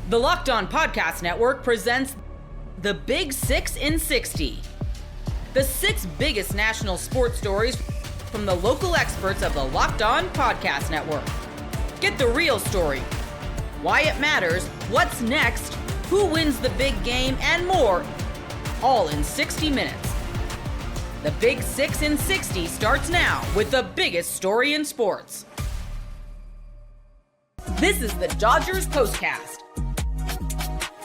The Locked On Podcast Network presents the Big 6 in 60. The 6 biggest national sports stories from the local experts of the Locked On Podcast Network. Get the real story, why it matters, what's next, who wins the big game, and more, all in 60 minutes. The Big 6 in 60 starts now with the biggest story in sports. This is the Dodgers Postcast,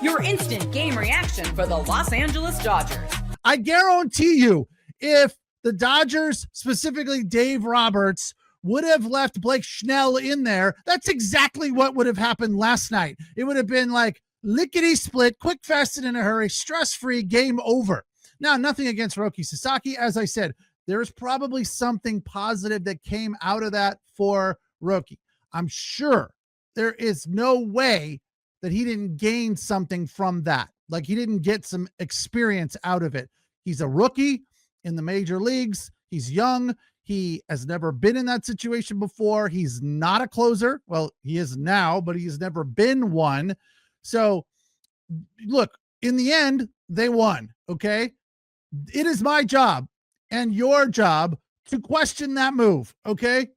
your instant game reaction for the Los Angeles Dodgers. I guarantee you, if the Dodgers, specifically Dave Roberts, would have left Blake Snell in there, that's exactly what would have happened last night. It would have been like lickety split, quick, fast, and in a hurry, stress-free, game over. Now, nothing against Rashee Rice. As I said, there's probably something positive that came out of that for Rashee. I'm sure there is no way that he didn't gain something from that. Like, he didn't get some experience out of it. He's a rookie in the major leagues. He's young. He has never been in that situation before. He's not a closer. Well, he is now, but he's never been one. So, look, in the end, they won, okay? It is my job and your job to question that move, okay?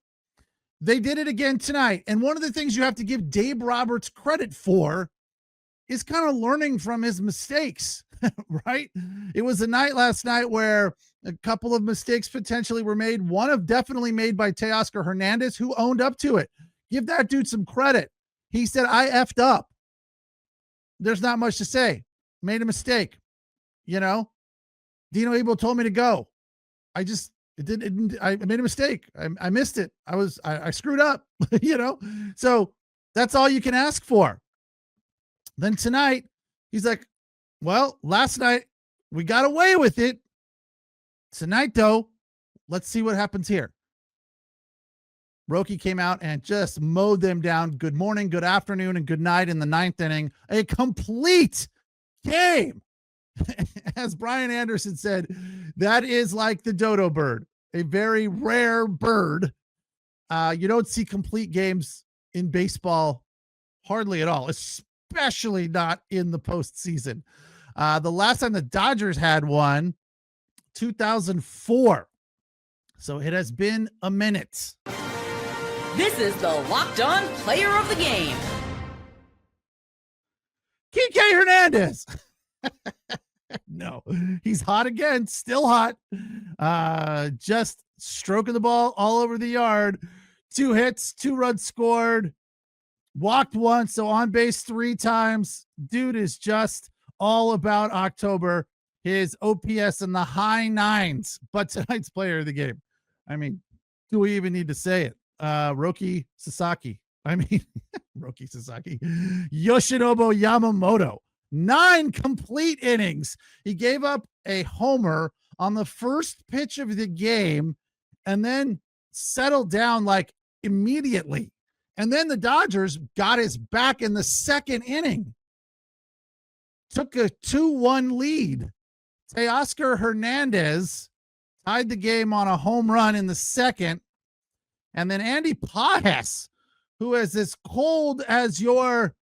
They did it again tonight. And one of the things you have to give Dave Roberts credit for is kind of learning from his mistakes, right? It was a night last night where a couple of mistakes potentially were made. One of definitely made by Teoscar Hernandez, who owned up to it. Give that dude some credit. He said, I effed up. There's not much to say. Made a mistake. You know, Dino Abel told me to go. I made a mistake. I missed it. I screwed up, you know? So that's all you can ask for. Then tonight, he's like, well, last night we got away with it. Tonight, though, let's see what happens here. Rashee came out and just mowed them down. Good morning, good afternoon, and good night in the 9th inning. A complete game. As Brian Anderson said, that is like the dodo bird, a very rare bird. You don't see complete games in baseball hardly at all, especially not in the postseason. The last time the Dodgers had one, 2004. So it has been a minute. This is the Locked On Player of the Game, Kike Hernandez. No, he's hot again, still hot. Just stroking the ball all over the yard. 2 hits, 2 runs scored, walked once, so on base 3 times. Dude is just all about October. His OPS in the high 9s, but tonight's player of the game. I mean, do we even need to say it? Rashee Rice. Rashee Rice. Yoshinobu Yamamoto. 9 complete innings. He gave up a homer on the first pitch of the game and then settled down like immediately. And then the Dodgers got his back in the 2nd inning. Took a 2-1 lead. Teoscar Hernandez tied the game on a home run in the 2nd. And then Andy Pages, who is as cold as your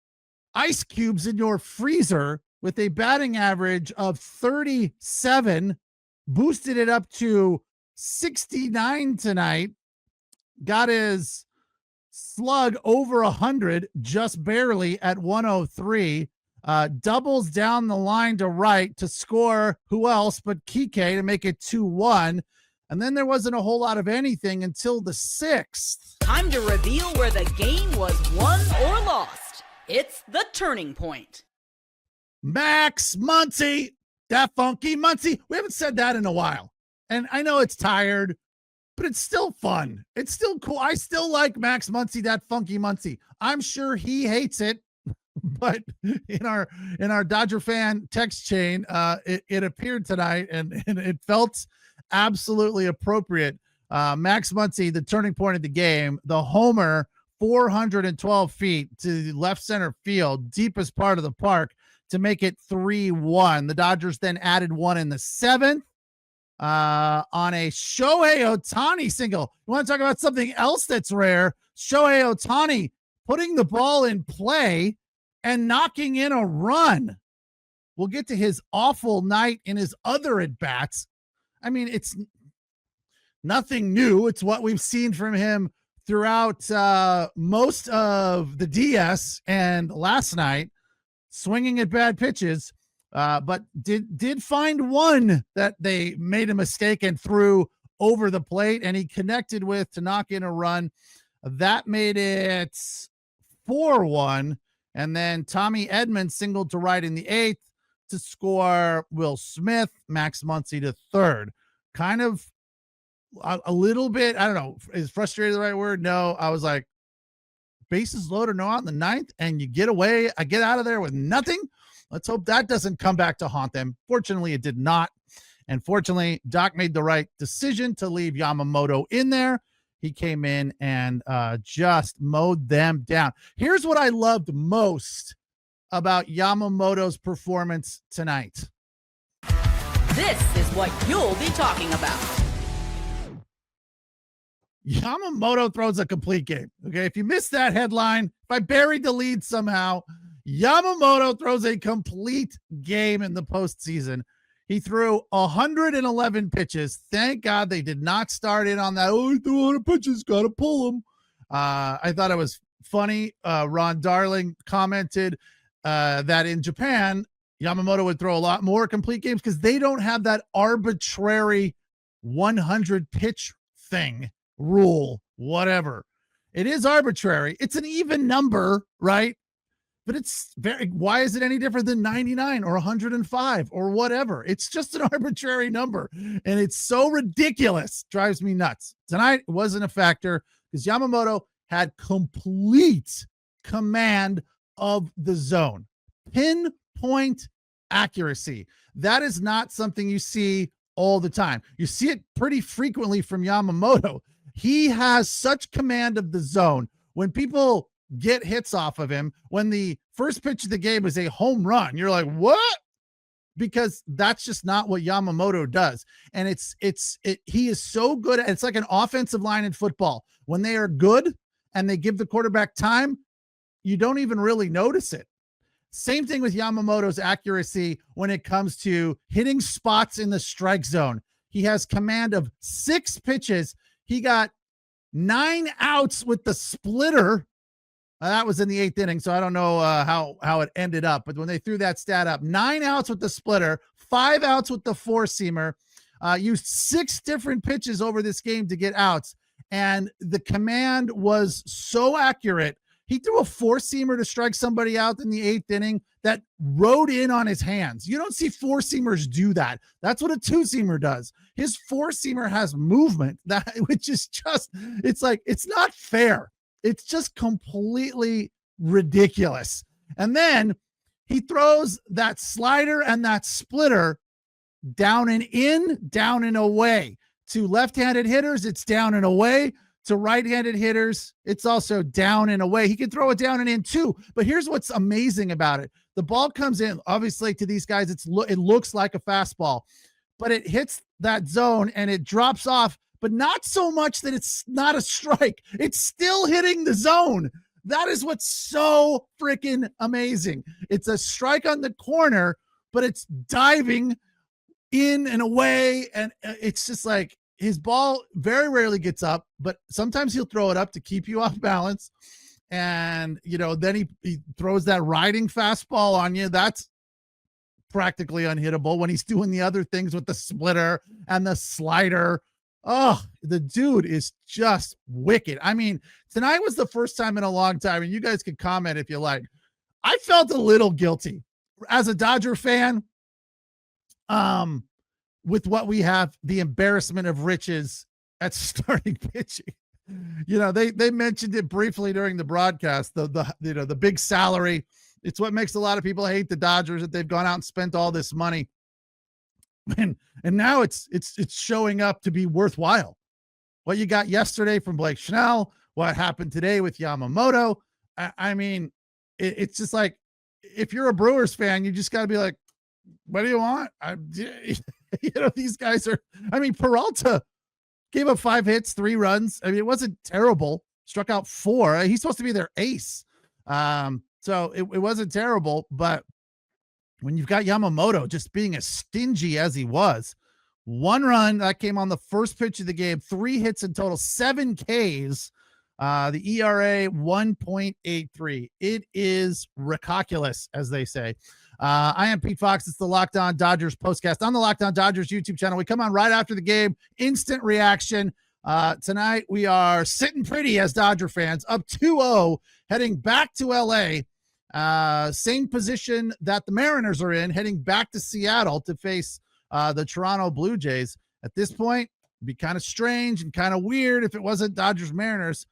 ice cubes in your freezer, with a batting average of 37, boosted it up to 69 tonight, got his slug over 100, just barely at 103, doubles down the line to right to score who else but Kike to make it 2-1. And then there wasn't a whole lot of anything until the 6th. Time to reveal where the game was won or lost. It's the turning point. Max Muncy, that funky Muncy. We haven't said that in a while. And I know it's tired, but it's still fun. It's still cool. I still like Max Muncy, that funky Muncy. I'm sure he hates it, but in our Dodger fan text chain, it appeared tonight and it felt absolutely appropriate. Max Muncy, the turning point of the game, the homer, 412 feet to left center field, deepest part of the park, to make it 3-1. The Dodgers then added one in the 7th on a Shohei Ohtani single. You want to talk about something else that's rare? Shohei Ohtani putting the ball in play and knocking in a run. We'll get to his awful night in his other at-bats. I mean, it's nothing new. It's what we've seen from him throughout most of the DS and last night, swinging at bad pitches. But did find one that they made a mistake and threw over the plate, and he connected with to knock in a run. That made it 4-1. And then Tommy Edmonds singled to right in the 8th to score Will Smith, Max Muncy to third. Kind of a little bit, I don't know, is frustrated the right word? No, I was like, bases loaded, no out in the 9th, and you get away, I get out of there with nothing. Let's hope that doesn't come back to haunt them. Fortunately, it did not. And fortunately, Doc made the right decision to leave Yamamoto in there. He came in and just mowed them down. Here's what I loved most about Yamamoto's performance tonight. This is what you'll be talking about. Yamamoto throws a complete game. Okay, if you missed that headline, if I buried the lead somehow, Yamamoto throws a complete game in the postseason. He threw 111 pitches. Thank God they did not start in on that. Oh, he threw 100 pitches, got to pull him. I thought it was funny. Ron Darling commented that in Japan, Yamamoto would throw a lot more complete games because they don't have that arbitrary 100 pitch thing, rule, whatever. It is arbitrary. It's an even number, right? But it's very, why is it any different than 99 or 105 or whatever? It's just an arbitrary number. And it's so ridiculous. Drives me nuts. Tonight wasn't a factor because Yamamoto had complete command of the zone. Pinpoint accuracy. That is not something you see all the time. You see it pretty frequently from Yamamoto. He has such command of the zone. When people get hits off of him, when the first pitch of the game is a home run, you're like, what? Because that's just not what Yamamoto does. And he is so good. It's like an offensive line in football. When they are good and they give the quarterback time, you don't even really notice it. Same thing with Yamamoto's accuracy when it comes to hitting spots in the strike zone. He has command of 6 pitches. He got 9 outs with the splitter. That was in the 8th inning, so I don't know how it ended up. But when they threw that stat up, 9 outs with the splitter, 5 outs with the 4-seamer, used 6 different pitches over this game to get outs. And the command was so accurate. He threw a 4-seamer to strike somebody out in the 8th inning that rode in on his hands. You don't see 4-seamers do that. That's what a 2-seamer does. His 4-seamer has movement, which is just, it's like, it's not fair. It's just completely ridiculous. And then he throws that slider and that splitter down and in, down and away. To left-handed hitters, it's down and away. To right-handed hitters, it's also down and away. He can throw it down and in too. But here's what's amazing about it. The ball comes in, obviously to these guys, it looks like a fastball, but it hits that zone and it drops off, but not so much that it's not a strike. It's still hitting the zone. That is what's so freaking amazing. It's a strike on the corner, but it's diving in and away. And it's just like, his ball very rarely gets up, but sometimes he'll throw it up to keep you off balance. And, then he throws that riding fastball on you. That's practically unhittable when he's doing the other things with the splitter and the slider. Oh, the dude is just wicked. I mean, tonight was the first time in a long time, and you guys can comment if you like. I felt a little guilty as a Dodger fan. With what we have, the embarrassment of riches at starting pitching. They mentioned it briefly during the broadcast, the big salary. It's what makes a lot of people hate the Dodgers, that they've gone out and spent all this money. And now it's showing up to be worthwhile. What you got yesterday from Blake Snell, what happened today with Yamamoto. I mean, it's just like, if you're a Brewers fan, you just got to be like, what do you want? These guys are, Peralta gave up 5 hits, 3 runs. It wasn't terrible. Struck out 4. He's supposed to be their ace. So it wasn't terrible, but when you've got Yamamoto just being as stingy as he was, 1 run that came on the first pitch of the game, 3 hits in total, 7 Ks. The ERA 1.83. It is ridiculous, as they say. I am Pete Fox. It's the Locked On Dodgers postcast on the Locked On Dodgers YouTube channel. We come on right after the game. Instant reaction. Tonight we are sitting pretty as Dodger fans, up 2-0, heading back to LA. Same position that the Mariners are in, heading back to Seattle to face the Toronto Blue Jays. At this point, it'd be kind of strange and kind of weird if it wasn't Dodgers Mariners.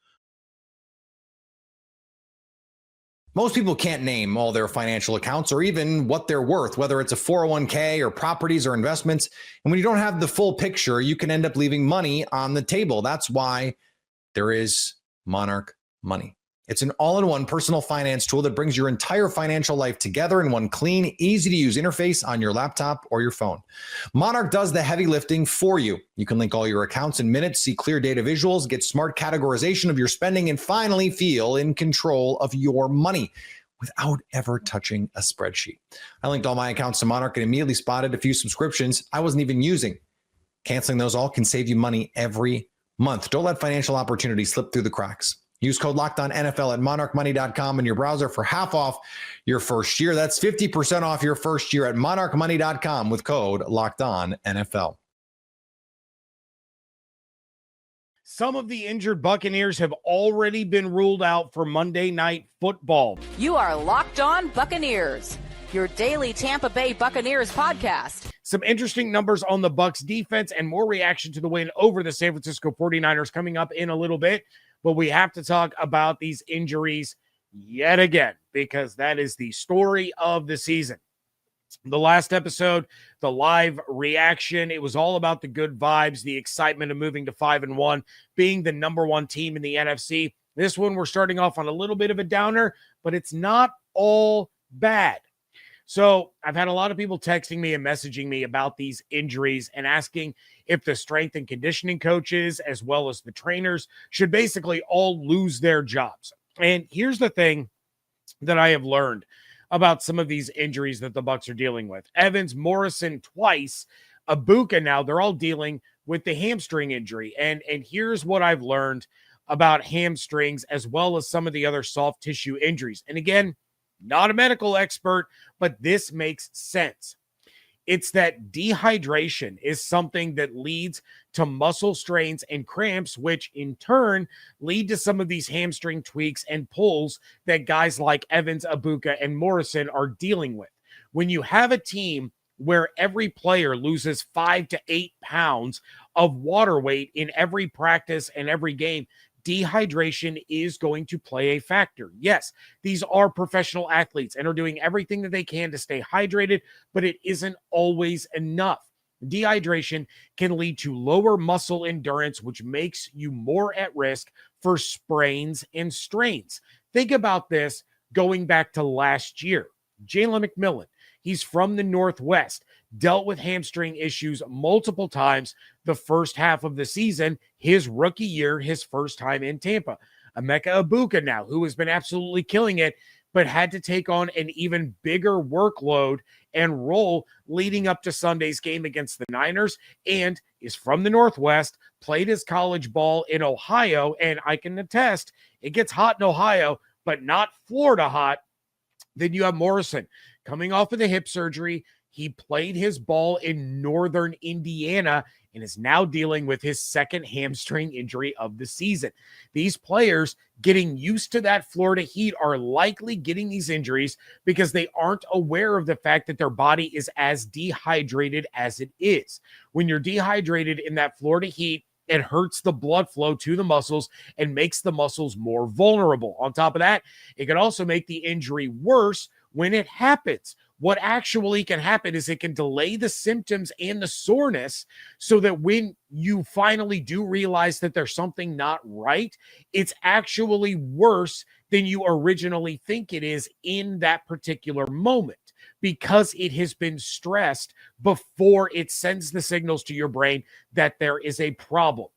Most people can't name all their financial accounts or even what they're worth, whether it's a 401k or properties or investments. And when you don't have the full picture, you can end up leaving money on the table. That's why there is Monarch Money. It's an all-in-one personal finance tool that brings your entire financial life together in one clean, easy-to-use interface on your laptop or your phone. Monarch does the heavy lifting for you. You can link all your accounts in minutes, see clear data visuals, get smart categorization of your spending, and finally feel in control of your money without ever touching a spreadsheet. I linked all my accounts to Monarch and immediately spotted a few subscriptions I wasn't even using. Canceling those all can save you money every month. Don't let financial opportunities slip through the cracks. Use code LOCKEDONNFL at monarchmoney.com in your browser for half off your first year. That's 50% off your first year at monarchmoney.com with code LOCKEDONNFL. Some of the injured Buccaneers have already been ruled out for Monday Night Football. You are Locked On Buccaneers, your daily Tampa Bay Buccaneers podcast. Some interesting numbers on the Bucs defense and more reaction to the win over the San Francisco 49ers coming up in a little bit. But we have to talk about these injuries yet again, because that is the story of the season. The last episode, the live reaction, it was all about the good vibes, the excitement of moving to 5-1, being the number one team in the NFC. This one, we're starting off on a little bit of a downer, but it's not all bad. So I've had a lot of people texting me and messaging me about these injuries and asking if the strength and conditioning coaches, as well as the trainers, should basically all lose their jobs. And here's the thing that I have learned about some of these injuries that the Bucs are dealing with. Evans, Morrison twice, Ibuka now, they're all dealing with the hamstring injury. And here's what I've learned about hamstrings, as well as some of the other soft tissue injuries. And again, not a medical expert, but this makes sense. It's that dehydration is something that leads to muscle strains and cramps, which in turn lead to some of these hamstring tweaks and pulls that guys like Evans, Ibuka, and Morrison are dealing with. When you have a team where every player loses 5 to 8 pounds of water weight in every practice and every game, dehydration is going to play a factor. Yes, these are professional athletes and are doing everything that they can to stay hydrated, but it isn't always enough. Dehydration can lead to lower muscle endurance, which makes you more at risk for sprains and strains. Think about this going back to last year. Jalen McMillan, he's from the Northwest, dealt with hamstring issues multiple times the first half of the season, his rookie year, his first time in Tampa. Emeka Ibuka now, who has been absolutely killing it, but had to take on an even bigger workload and role leading up to Sunday's game against the Niners, and is from the Northwest, played his college ball in Ohio, and I can attest, it gets hot in Ohio, but not Florida hot. Then you have Morrison coming off of the hip surgery. He played his ball in northern Indiana and is now dealing with his second hamstring injury of the season. These players getting used to that Florida heat are likely getting these injuries because they aren't aware of the fact that their body is as dehydrated as it is. When you're dehydrated in that Florida heat, it hurts the blood flow to the muscles and makes the muscles more vulnerable. On top of that, it can also make the injury worse when it happens. What actually can happen is it can delay the symptoms and the soreness so that when you finally do realize that there's something not right, it's actually worse than you originally think it is in that particular moment, because it has been stressed before it sends the signals to your brain that there is a problem.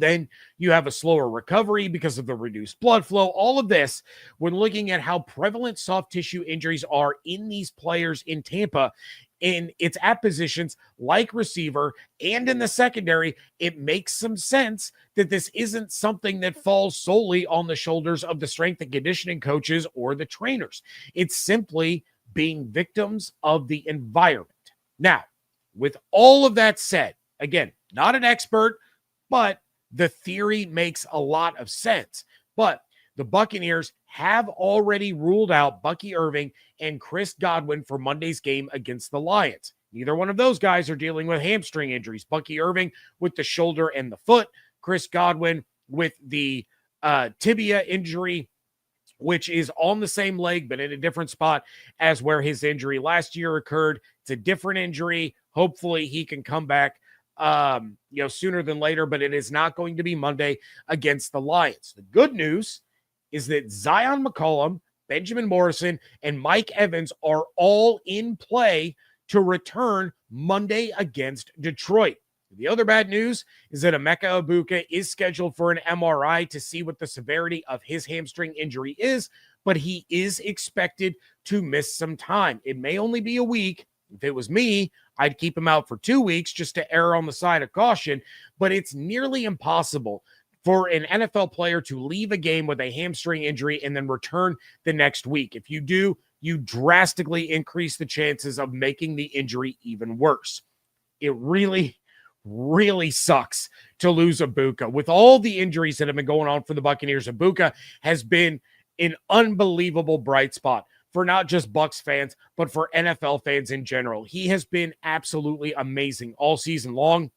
Then you have a slower recovery because of the reduced blood flow. All of this, when looking at how prevalent soft tissue injuries are in these players in Tampa, and it's at positions like receiver and in the secondary, it makes some sense that this isn't something that falls solely on the shoulders of the strength and conditioning coaches or the trainers. It's simply being victims of the environment. Now, with all of that said, again, not an expert, but the theory makes a lot of sense. But the Buccaneers have already ruled out Bucky Irving and Chris Godwin for Monday's game against the Lions. Neither one of those guys are dealing with hamstring injuries. Bucky Irving with the shoulder and the foot, Chris Godwin with the tibia injury, which is on the same leg but in a different spot as where his injury last year occurred. It's a different injury. Hopefully he can come back sooner than later, but it is not going to be Monday against the Lions. The good news is that Zion McCollum, Benjamin Morrison, and Mike Evans are all in play to return Monday against Detroit. The other bad news is that Emeka Egbuka is scheduled for an MRI to see what the severity of his hamstring injury is, but he is expected to miss some time. It may only be a week. If it was me, I'd keep him out for 2 weeks just to err on the side of caution, but it's nearly impossible for an NFL player to leave a game with a hamstring injury and then return the next week. If you do, you drastically increase the chances of making the injury even worse. It really, really sucks to lose Egbuka. With all the injuries that have been going on for the Buccaneers, Egbuka has been an unbelievable bright spot for not just Bucs fans, but for NFL fans in general. He has been absolutely amazing all season long,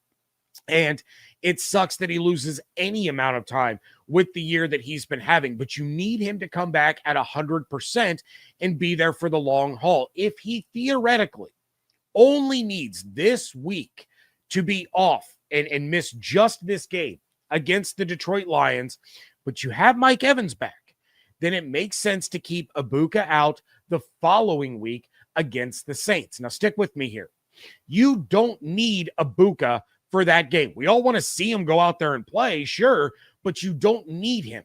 and it sucks that he loses any amount of time with the year that he's been having, but you need him to come back at 100% and be there for the long haul. If he theoretically only needs this week to be off and miss just this game against the Detroit Lions, but you have Mike Evans back, then it makes sense to keep Egbuka out the following week against the Saints. Now, stick with me here. You don't need Egbuka for that game. We all want to see him go out there and play, sure, but you don't need him.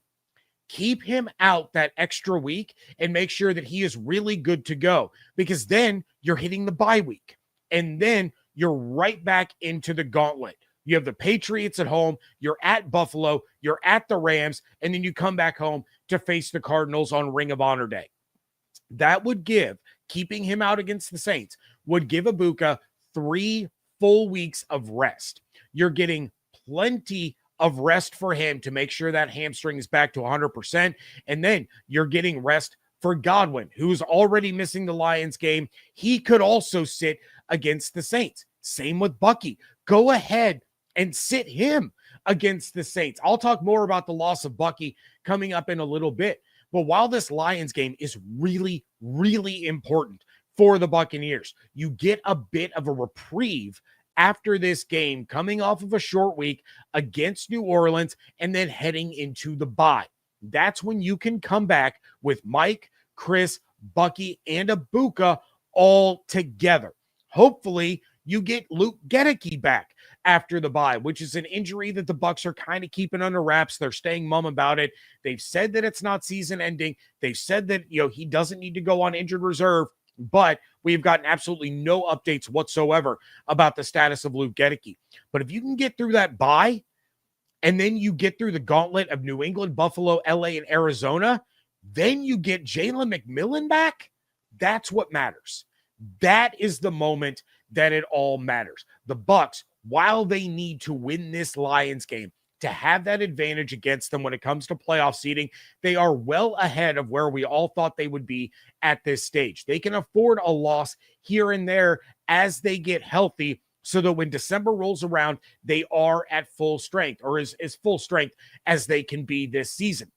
Keep him out that extra week and make sure that he is really good to go, because then you're hitting the bye week, and then you're right back into the gauntlet. You have the Patriots at home, you're at Buffalo, you're at the Rams, and then you come back home to face the Cardinals on Ring of Honor Day. That would give, keeping him out against the Saints, would give Egbuka 3 full weeks of rest. You're getting plenty of rest for him to make sure that hamstring is back to 100%, and then you're getting rest for Godwin, who's already missing the Lions game. He could also sit against the Saints. Same with Bucky. Go ahead and sit him against the Saints. I'll talk more about the loss of Bucky coming up in a little bit. But while this Lions game is really, really important for the Buccaneers, you get a bit of a reprieve after this game, coming off of a short week against New Orleans and then heading into the bye. That's when you can come back with Mike, Chris, Bucky, and Egbuka all together. Hopefully, you get Luke Gedeke back after the bye, which is an injury that the Bucs are kind of keeping under wraps. They're staying mum about it. They've said that it's not season ending. They've said that, he doesn't need to go on injured reserve, but we've gotten absolutely no updates whatsoever about the status of Luke Gedeke. But if you can get through that bye, and then you get through the gauntlet of New England, Buffalo, LA, and Arizona, then you get Jalen McMillan back. That's what matters. That is the moment that it all matters. The Bucs, while they need to win this Lions game to have that advantage against them when it comes to playoff seeding, they are well ahead of where we all thought they would be at this stage. They can afford a loss here and there as they get healthy, so that when December rolls around, they are at full strength, or as full strength as they can be this season.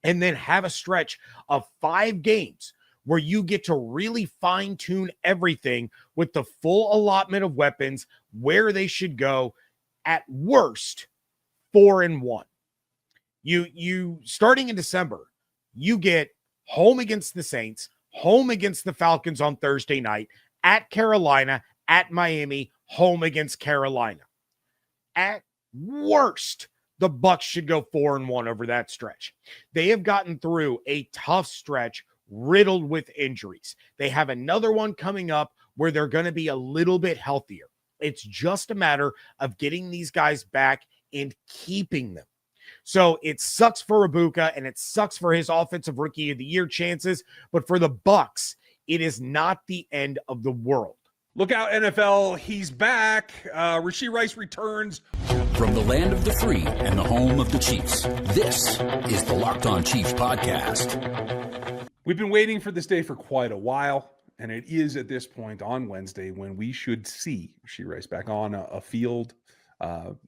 And then have a stretch of 5 games where you get to really fine-tune everything with the full allotment of weapons, where they should go. At worst, 4-1. You starting in December, you get home against the Saints, home against the Falcons on Thursday night, at Carolina, at Miami, home against Carolina. At worst, the Bucs should go 4-1 over that stretch. They have gotten through a tough stretch riddled with injuries. They have another one coming up where they're going to be a little bit healthier. It's just a matter of getting these guys back and keeping them. So it sucks for Ibuka and it sucks for his offensive rookie of the year chances, but for the Bucs, it is not the end of the world. Look out, NFL. He's back. Rashee Rice returns. From the land of the free and the home of the Chiefs, this is the Locked On Chiefs podcast. We've been waiting for this day for quite a while, and it is at this point on Wednesday when we should see Rashee Rice back on a field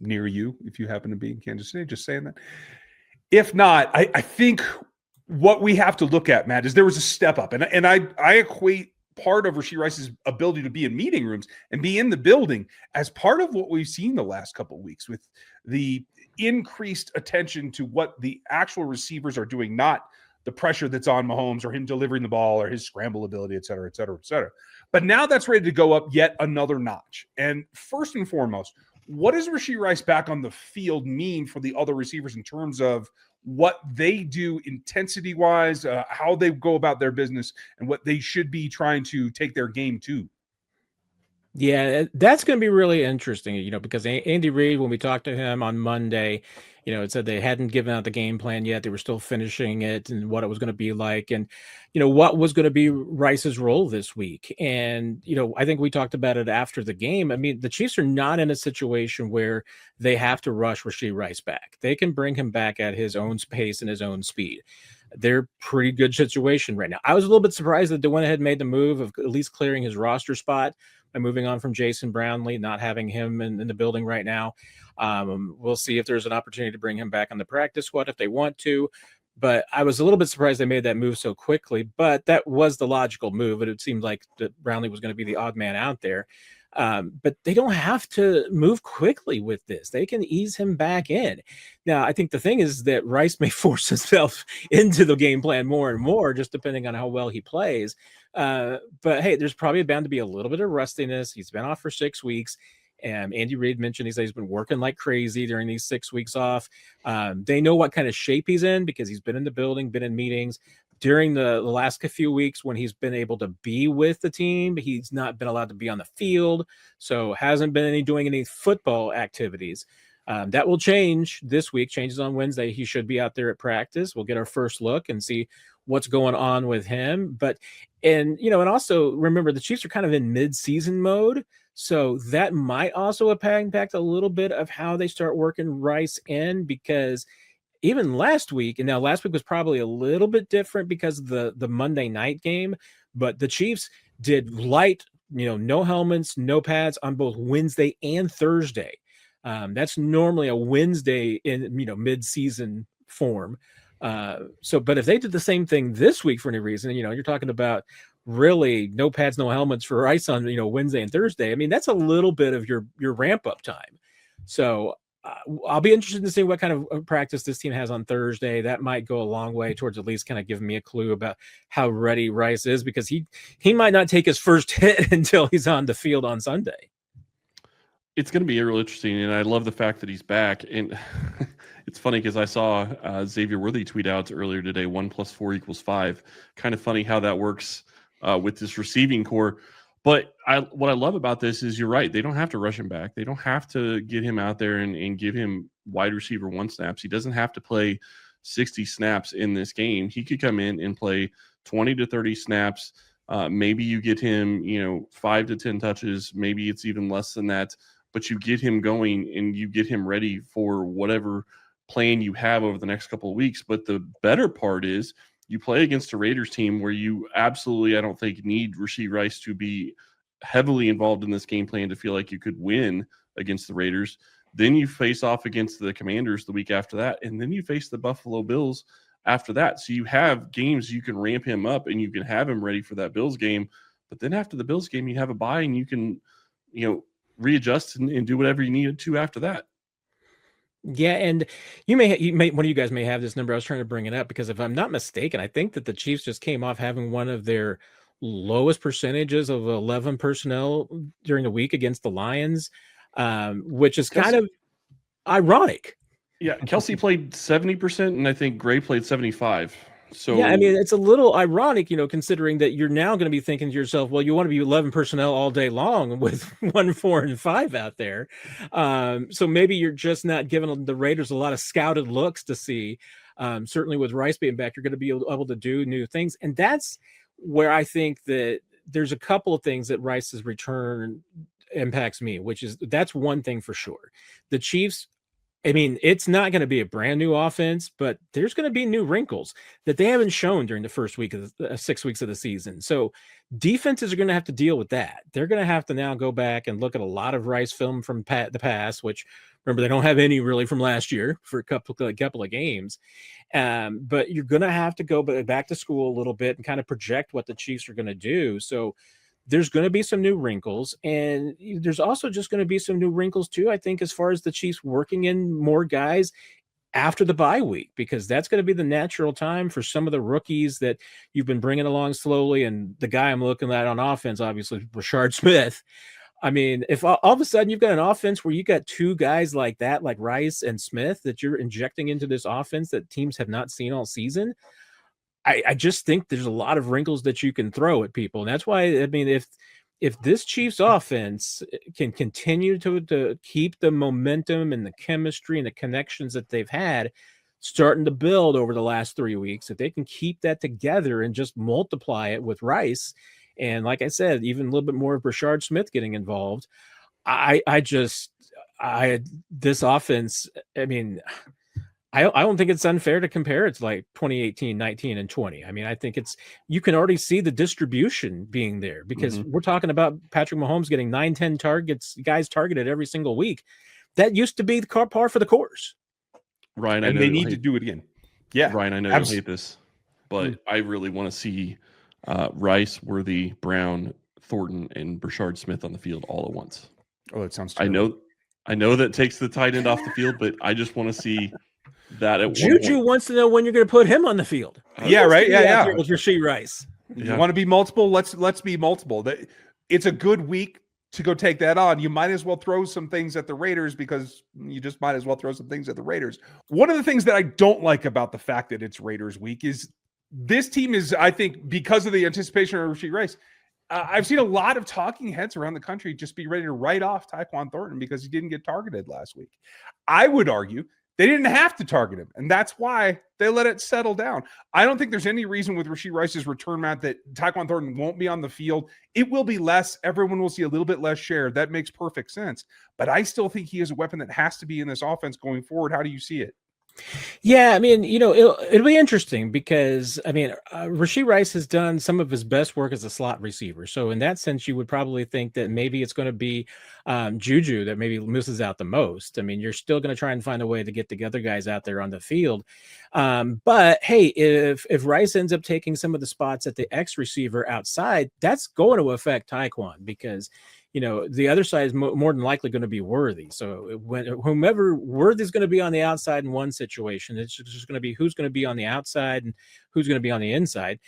near you, if you happen to be in Kansas City. Just saying that. If not, I think what we have to look at, Matt, is there was a step up, and I equate part of Rashee Rice's ability to be in meeting rooms and be in the building as part of what we've seen the last couple of weeks with the increased attention to what the actual receivers are doing, not the pressure that's on Mahomes or him delivering the ball or his scramble ability, et cetera, et cetera, et cetera. But now that's ready to go up yet another notch. And first and foremost, what does Rashee Rice back on the field mean for the other receivers in terms of what they do intensity-wise, how they go about their business, and what they should be trying to take their game to? Yeah, that's going to be really interesting, because Andy Reid, when we talked to him on Monday, it said they hadn't given out the game plan yet. They were still finishing it and what it was going to be like and, what was going to be Rice's role this week. And, I think we talked about it after the game. I mean, the Chiefs are not in a situation where they have to rush Rashee Rice back. They can bring him back at his own pace and his own speed. They're pretty good situation right now. I was a little bit surprised that they went ahead and made the move of at least clearing his roster spot by moving on from Jason Brownlee, not having him in the building right now. We'll see if there's an opportunity to bring him back on the practice squad if they want to. But I was a little bit surprised they made that move so quickly. But that was the logical move. And it seemed like that Brownlee was going to be the odd man out there. But they don't have to move quickly with this. They can ease him back in. Now, I think the thing is that Rice may force himself into the game plan more and more, just depending on how well he plays. But hey, there's probably bound to be a little bit of rustiness. He's been off for 6 weeks. And Andy Reid mentioned he's been working like crazy during these 6 weeks off. They know what kind of shape he's in because he's been in the building, been in meetings. During the last few weeks when he's been able to be with the team, he's not been allowed to be on the field, so hasn't been doing any football activities. That will change this week. Changes on Wednesday. He should be out there at practice. We'll get our first look and see what's going on with him. And also remember the Chiefs are kind of in mid-season mode, so that might also impact a little bit of how they start working Rice in because even last week, and now last week was probably a little bit different because of the Monday night game, but the Chiefs did light, no helmets, no pads on both Wednesday and Thursday. That's normally a Wednesday in, mid-season form. But if they did the same thing this week for any reason, you're talking about really no pads, no helmets for Rice on, Wednesday and Thursday. I mean, that's a little bit of your ramp up time. So I'll be interested to see what kind of practice this team has on Thursday. That might go a long way towards at least kind of giving me a clue about how ready Rice is because he might not take his first hit until he's on the field on Sunday. It's going to be real interesting, and I love the fact that he's back. And it's funny because I saw Xavier Worthy tweet out earlier today, 1 + 4 = 5. Kind of funny how that works with this receiving core. But what I love about this is you're right. They don't have to rush him back. They don't have to get him out there and give him wide receiver 1 snaps. He doesn't have to play 60 snaps in this game. He could come in and play 20 to 30 snaps. Maybe you get him, 5 to 10 touches. Maybe it's even less than that. But you get him going and you get him ready for whatever plan you have over the next couple of weeks. But the better part is you play against a Raiders team where you absolutely, I don't think, need Rashee Rice to be heavily involved in this game plan to feel like you could win against the Raiders. Then you face off against the Commanders the week after that, and then you face the Buffalo Bills after that. So you have games you can ramp him up and you can have him ready for that Bills game. But then after the Bills game, you have a bye and you can, readjust and do whatever you need to after that. Yeah, and you may one of you guys may have this number. I was trying to bring it up because if I'm not mistaken, I think that the Chiefs just came off having one of their lowest percentages of 11 personnel during the week against the Lions, which is kind of ironic. Yeah, Kelsey played 70%, and I think Gray played 75. So yeah, I mean, it's a little ironic, considering that you're now going to be thinking to yourself, well, you want to be 11 personnel all day long with 1, 4, and 5 out there. So maybe you're just not giving the Raiders a lot of scouted looks to see. Certainly with Rice being back, you're going to be able to do new things. And that's where I think that there's a couple of things that Rice's return impacts me, that's one thing for sure. The Chiefs, I mean, it's not going to be a brand new offense, but there's going to be new wrinkles that they haven't shown during the first 6 weeks of the season. So defenses are going to have to deal with that. They're going to have to now go back and look at a lot of Rice film from the past, which remember, they don't have any really from last year for a couple of games. But you're going to have to go back to school a little bit and kind of project what the Chiefs are going to do. So there's going to be some new wrinkles, and there's also just going to be some new wrinkles too, I think, as far as the Chiefs working in more guys after the bye week, because that's going to be the natural time for some of the rookies that you've been bringing along slowly. And the guy I'm looking at on offense, obviously, Rashee Smith. I mean, if all of a sudden you've got an offense where you got two guys like that, like Rice and Smith, that you're injecting into this offense that teams have not seen all season, I just think there's a lot of wrinkles that you can throw at people. And that's why, I mean, if this Chiefs offense can continue to keep the momentum and the chemistry and the connections that they've had starting to build over the last 3 weeks, if they can keep that together and just multiply it with Rice, and like I said, even a little bit more of Rashee Smith getting involved, this offense, I mean, I don't think it's unfair to compare it to like 2018, 19, and 20. I mean, I think you can already see the distribution being there, because we're talking about Patrick Mahomes getting 9-10 targets, guys targeted every single week. That used to be the par for the course. Ryan, and they need to do it again. Yeah, Ryan, I know you hate this, but I really want to see Rice, Worthy, Brown, Thornton, and Rashee Smith on the field all at once. Oh, that sounds terrible. I know that takes the tight end off the field, but I just want to see that at Juju wants to know when you're going to put him on the field. Yeah, right. Yeah. With Rashee Rice. You want to be multiple? Let's be multiple. It's a good week to go take that on. You might as well throw some things at the Raiders, because you just might as well throw some things at the Raiders. One of the things that I don't like about the fact that it's Raiders week is this team is, I think, because of the anticipation of Rashee Rice, I've seen a lot of talking heads around the country just be ready to write off Tyquan Thornton because he didn't get targeted last week. I would argue they didn't have to target him, and that's why they let it settle down. I don't think there's any reason with Rashee Rice's return, Matt, that Tyquan Thornton won't be on the field. It will be less. Everyone will see a little bit less share. That makes perfect sense. But I still think he is a weapon that has to be in this offense going forward. How do you see it? Yeah, I mean, it'll be interesting because, I mean, Rashee Rice has done some of his best work as a slot receiver. So in that sense, you would probably think that maybe it's going to be Juju that maybe misses out the most. I mean, you're still going to try and find a way to get the other guys out there on the field. But hey, if Rice ends up taking some of the spots at the X receiver outside, that's going to affect Tyquan, because the other side is more than likely going to be Worthy. So whomever Worthy is going to be on the outside in one situation, it's just going to be who's going to be on the outside and who's going to be on the inside.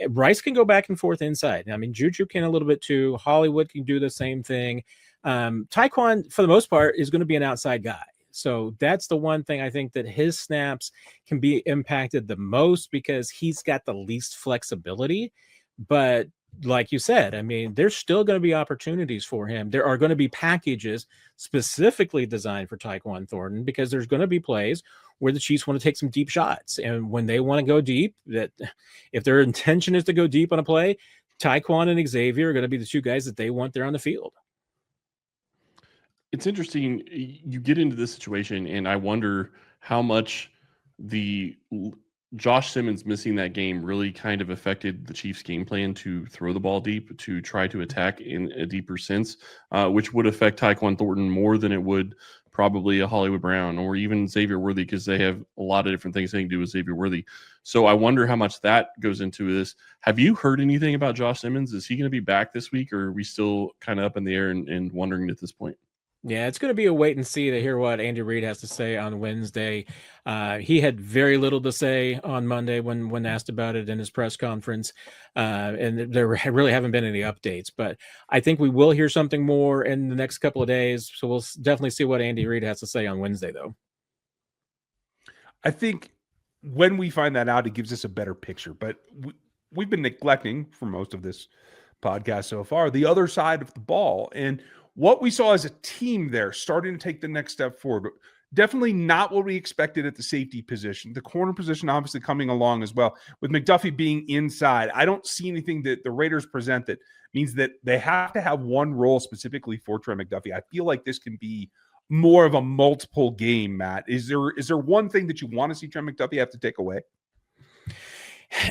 Rice can go back and forth inside. I mean, Juju can a little bit too. Hollywood can do the same thing. Tyquan, for the most part, is going to be an outside guy. So that's the one thing I think that his snaps can be impacted the most, because he's got the least flexibility. But like you said, I mean, there's still going to be opportunities for him. There are going to be packages specifically designed for Tyquan Thornton, because there's going to be plays where the Chiefs want to take some deep shots. And when they want to go deep, that if their intention is to go deep on a play, Tyquan and Xavier are going to be the two guys that they want there on the field. It's interesting. You get into this situation, and I wonder how much the Josh Simmons missing that game really kind of affected the Chiefs' game plan to throw the ball deep, to try to attack in a deeper sense, which would affect Tyquan Thornton more than it would probably a Hollywood Brown or even Xavier Worthy, because they have a lot of different things they can do with Xavier Worthy. So I wonder how much that goes into this. Have you heard anything about Josh Simmons? Is he going to be back this week, or are we still kind of up in the air and wondering at this point? Yeah, it's going to be a wait and see to hear what Andy Reid has to say on Wednesday. He had very little to say on Monday when asked about it in his press conference, and there really haven't been any updates. But I think we will hear something more in the next couple of days, so we'll definitely see what Andy Reid has to say on Wednesday, though. I think when we find that out, it gives us a better picture. But we've been neglecting for most of this podcast so far the other side of the ball. And what we saw as a team there starting to take the next step forward. Definitely not what we expected at the safety position. The corner position obviously coming along as well. With McDuffie being inside, I don't see anything that the Raiders present that means that they have to have one role specifically for Trey McDuffie. I feel like this can be more of a multiple game, Matt. Is there one thing that you want to see Trey McDuffie have to take away?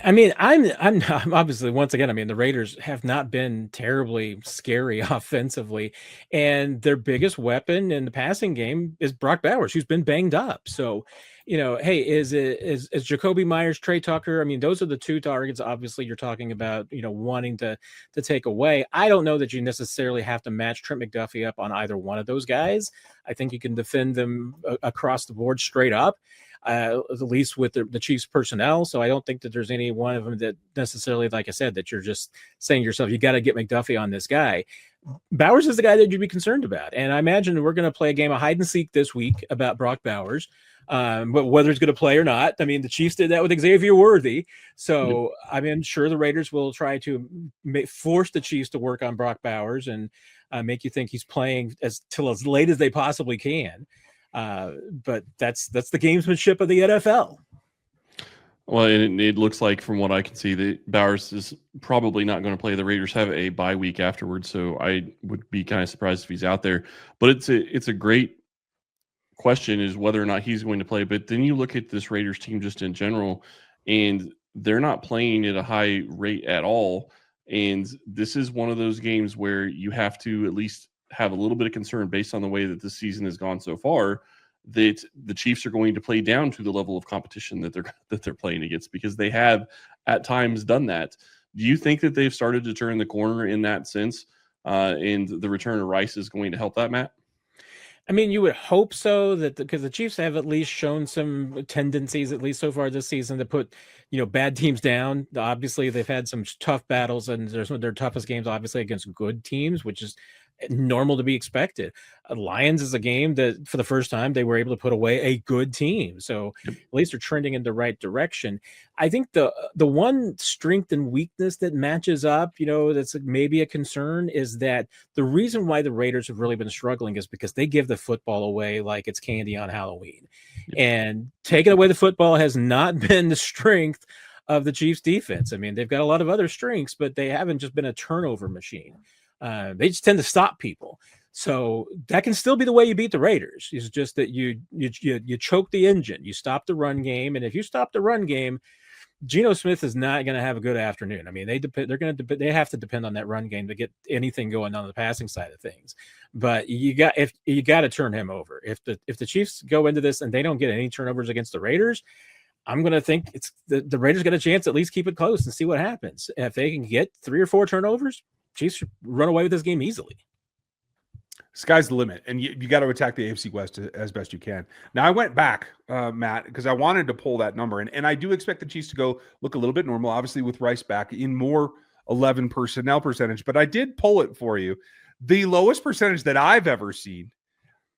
I mean, I'm obviously, once again, I mean, the Raiders have not been terribly scary offensively, and their biggest weapon in the passing game is Brock Bowers, who's been banged up. So, hey, is Jacoby Myers, Trey Tucker? I mean, those are the two targets. Obviously, you're talking about, wanting to take away. I don't know that you necessarily have to match Trent McDuffie up on either one of those guys. I think you can defend them across the board straight up. At least with the Chiefs personnel. So I don't think that there's any one of them that necessarily, like I said, that you're just saying to yourself, you got to get McDuffie on this guy. Bowers is the guy that you'd be concerned about. And I imagine we're going to play a game of hide and seek this week about Brock Bowers. But whether he's going to play or not, I mean, the Chiefs did that with Xavier Worthy. So I mean, sure, the Raiders will try to force the Chiefs to work on Brock Bowers and make you think he's playing till as late as they possibly can. But that's the gamesmanship of the NFL. Well, it looks like from what I can see that Bowers is probably not going to play. The Raiders have a bye week afterwards, so I would be kind of surprised if he's out there. But it's a great question is whether or not he's going to play. But then you look at this Raiders team just in general, and they're not playing at a high rate at all. And this is one of those games where you have to at least have a little bit of concern based on the way that this season has gone so far, that the Chiefs are going to play down to the level of competition that they're playing against, because they have at times done that. Do you think that they've started to turn the corner in that sense? And the return of Rice is going to help that, Matt? I mean, you would hope so, that because the Chiefs have at least shown some tendencies, at least so far this season, to put, bad teams down. Obviously, they've had some tough battles, and there's some of their toughest games, obviously, against good teams, which is normal to be expected. Lions is a game that for the first time they were able to put away a good team. So at least they're trending in the right direction. I think the one strength and weakness that matches up, that's maybe a concern, is that the reason why the Raiders have really been struggling is because they give the football away like it's candy on Halloween. And taking away the football has not been the strength of the Chiefs defense. I mean, they've got a lot of other strengths, but they haven't just been a turnover machine. They just tend to stop people. So that can still be the way you beat the Raiders. It's just that you choke the engine, you stop the run game. And if you stop the run game, Geno Smith is not going to have a good afternoon. I mean, they have to depend on that run game to get anything going on the passing side of things. But you got to turn him over. If the Chiefs go into this and they don't get any turnovers against the Raiders, I'm going to think it's the Raiders get a chance to at least keep it close and see what happens. If they can get 3 or 4 turnovers, Chiefs should run away with this game easily. Sky's the limit, and you got to attack the AFC West as best you can. Now, I went back, Matt, because I wanted to pull that number, and I do expect the Chiefs to go look a little bit normal, obviously with Rice back in more 11 personnel percentage, but I did pull it for you. The lowest percentage that I've ever seen,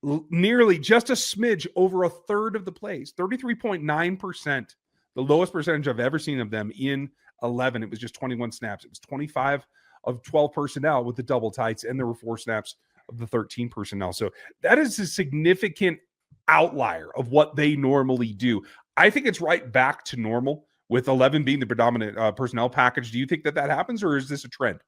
nearly just a smidge over a third of the plays, 33.9%, the lowest percentage I've ever seen of them in 11. It was just 21 snaps. It was 25 of 12 personnel with the double tights, and there were 4 snaps of the 13 personnel. So that is a significant outlier of what they normally do. I think it's right back to normal with 11 being the predominant personnel package. Do you think that happens, or is this a trend?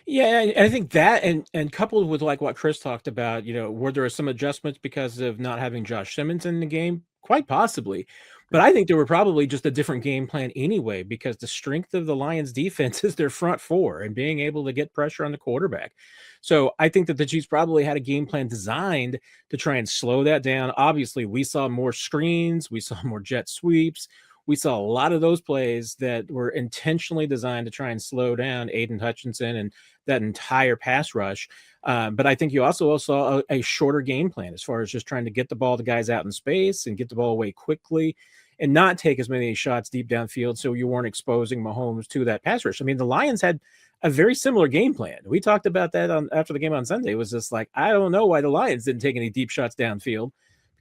Yeah, I think that, and coupled with like what Chris talked about, were there some adjustments because of not having Josh Simmons in the game? Quite possibly. But I think there were probably just a different game plan anyway, because the strength of the Lions defense is their front four and being able to get pressure on the quarterback. So I think that the Chiefs probably had a game plan designed to try and slow that down. Obviously, we saw more screens. We saw more jet sweeps. We saw a lot of those plays that were intentionally designed to try and slow down Aiden Hutchinson and that entire pass rush. But I think you also saw a shorter game plan as far as just trying to get the ball to guys out in space and get the ball away quickly and not take as many shots deep downfield, so you weren't exposing Mahomes to that pass rush. I mean, the Lions had a very similar game plan. We talked about that after the game on Sunday. It was just like, I don't know why the Lions didn't take any deep shots downfield,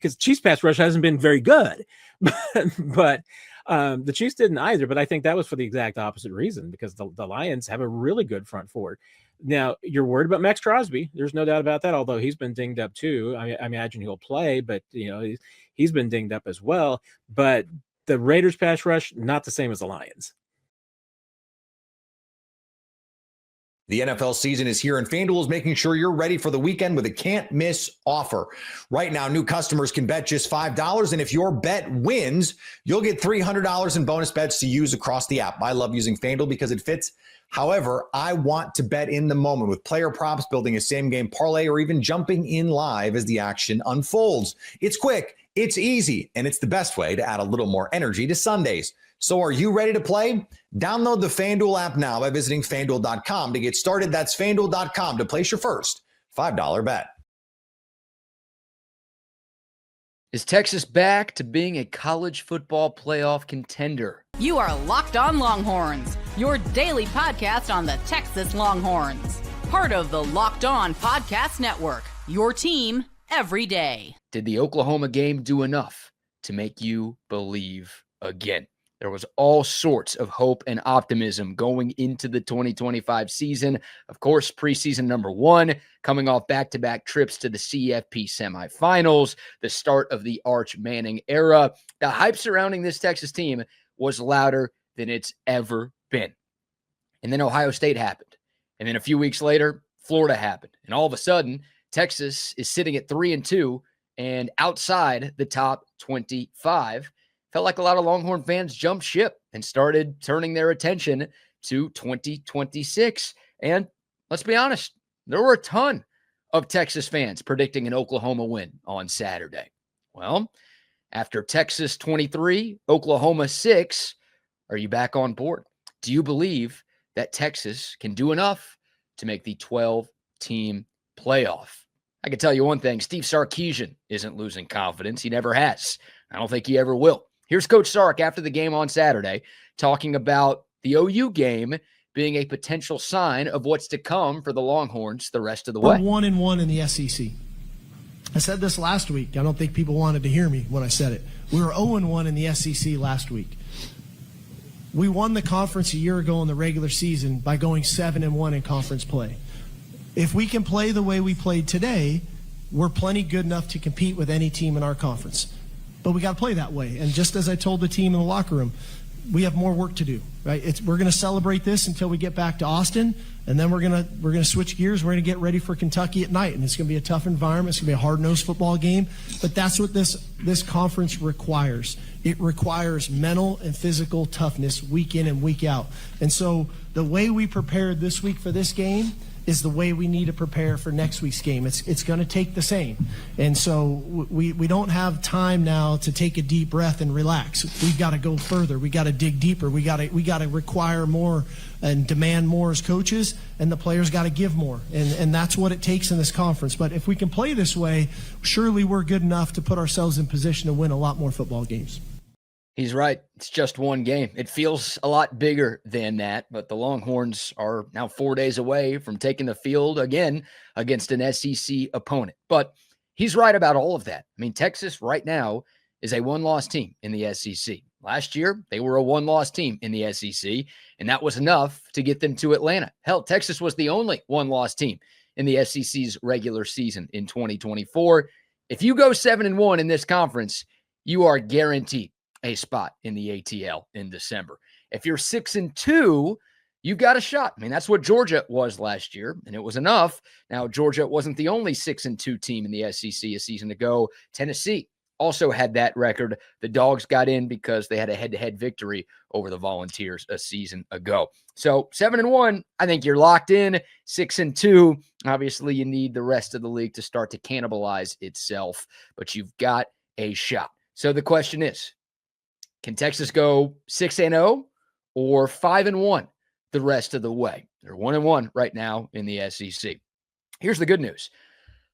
because Chiefs pass rush hasn't been very good, but the Chiefs didn't either. But I think that was for the exact opposite reason, because the Lions have a really good front four. Now, you're worried about Max Crosby. There's no doubt about that, although he's been dinged up too. I imagine he'll play, but he's been dinged up as well. But the Raiders pass rush, not the same as the Lions. The NFL season is here, and FanDuel is making sure you're ready for the weekend with a can't-miss offer. Right now, new customers can bet just $5, and if your bet wins, you'll get $300 in bonus bets to use across the app. I love using FanDuel because it fits. However, I want to bet in the moment with player props, building a same-game parlay, or even jumping in live as the action unfolds. It's quick, it's easy, and it's the best way to add a little more energy to Sundays. So are you ready to play? Download the FanDuel app now by visiting FanDuel.com to get started. That's FanDuel.com to place your first $5 bet. Is Texas back to being a college football playoff contender? You are Locked On Longhorns, your daily podcast on the Texas Longhorns. Part of the Locked On Podcast Network, your team every day. Did the Oklahoma game do enough to make you believe again? There was all sorts of hope and optimism going into the 2025 season. Of course, preseason number one, coming off back-to-back trips to the CFP semifinals, the start of the Arch Manning era. The hype surrounding this Texas team was louder than it's ever been. And then Ohio State happened. And then a few weeks later, Florida happened. And all of a sudden, Texas is sitting at 3-2 and outside the top 25. Felt like a lot of Longhorn fans jumped ship and started turning their attention to 2026. And let's be honest, there were a ton of Texas fans predicting an Oklahoma win on Saturday. Well, after Texas 23, Oklahoma 6, are you back on board? Do you believe that Texas can do enough to make the 12-team playoff? I can tell you one thing, Steve Sarkisian isn't losing confidence. He never has. I don't think he ever will. Here's Coach Sark after the game on Saturday talking about the OU game being a potential sign of what's to come for the Longhorns the rest of the way. We're 1-1 in the SEC. I said this last week. I don't think people wanted to hear me when I said it. We were 0-1 in the SEC last week. We won the conference a year ago in the regular season by going 7-1 in conference play. If we can play the way we played today, we're plenty good enough to compete with any team in our conference. But we got to play that way. And just as I told the team in the locker room, we have more work to do, right? We're going to celebrate this until we get back to Austin, and then we're going to switch gears. We're going to get ready for Kentucky at night, and it's going to be a tough environment. It's going to be a hard-nosed football game. But that's what this conference requires. It requires mental and physical toughness week in and week out. And so the way we prepared this week for this game is the way we need to prepare for next week's game. It's going to take the same. And so we don't have time now to take a deep breath and relax. We've got to go further. We got to dig deeper. We got to require more and demand more as coaches, and the players got to give more. And that's what it takes in this conference. But if we can play this way, surely we're good enough to put ourselves in position to win a lot more football games. He's right. It's just one game. It feels a lot bigger than that, but the Longhorns are now 4 days away from taking the field again against an SEC opponent. But he's right about all of that. I mean, Texas right now is a one-loss team in the SEC. Last year, they were a one-loss team in the SEC, and that was enough to get them to Atlanta. Hell, Texas was the only one-loss team in the SEC's regular season in 2024. If you go 7-1 in this conference, you are guaranteed a spot in the ATL in December. If you're 6-2, you've got a shot. I mean, that's what Georgia was last year, and it was enough. Now, Georgia wasn't the only 6-2 team in the SEC a season ago. Tennessee also had that record. The Dogs got in because they had a head-to-head victory over the Volunteers a season ago. So 7-1, I think you're locked in. 6-2, obviously you need the rest of the league to start to cannibalize itself, but you've got a shot. So the question is, can Texas go 6-0 or 5-1 the rest of the way? They're 1-1 right now in the SEC. Here's the good news.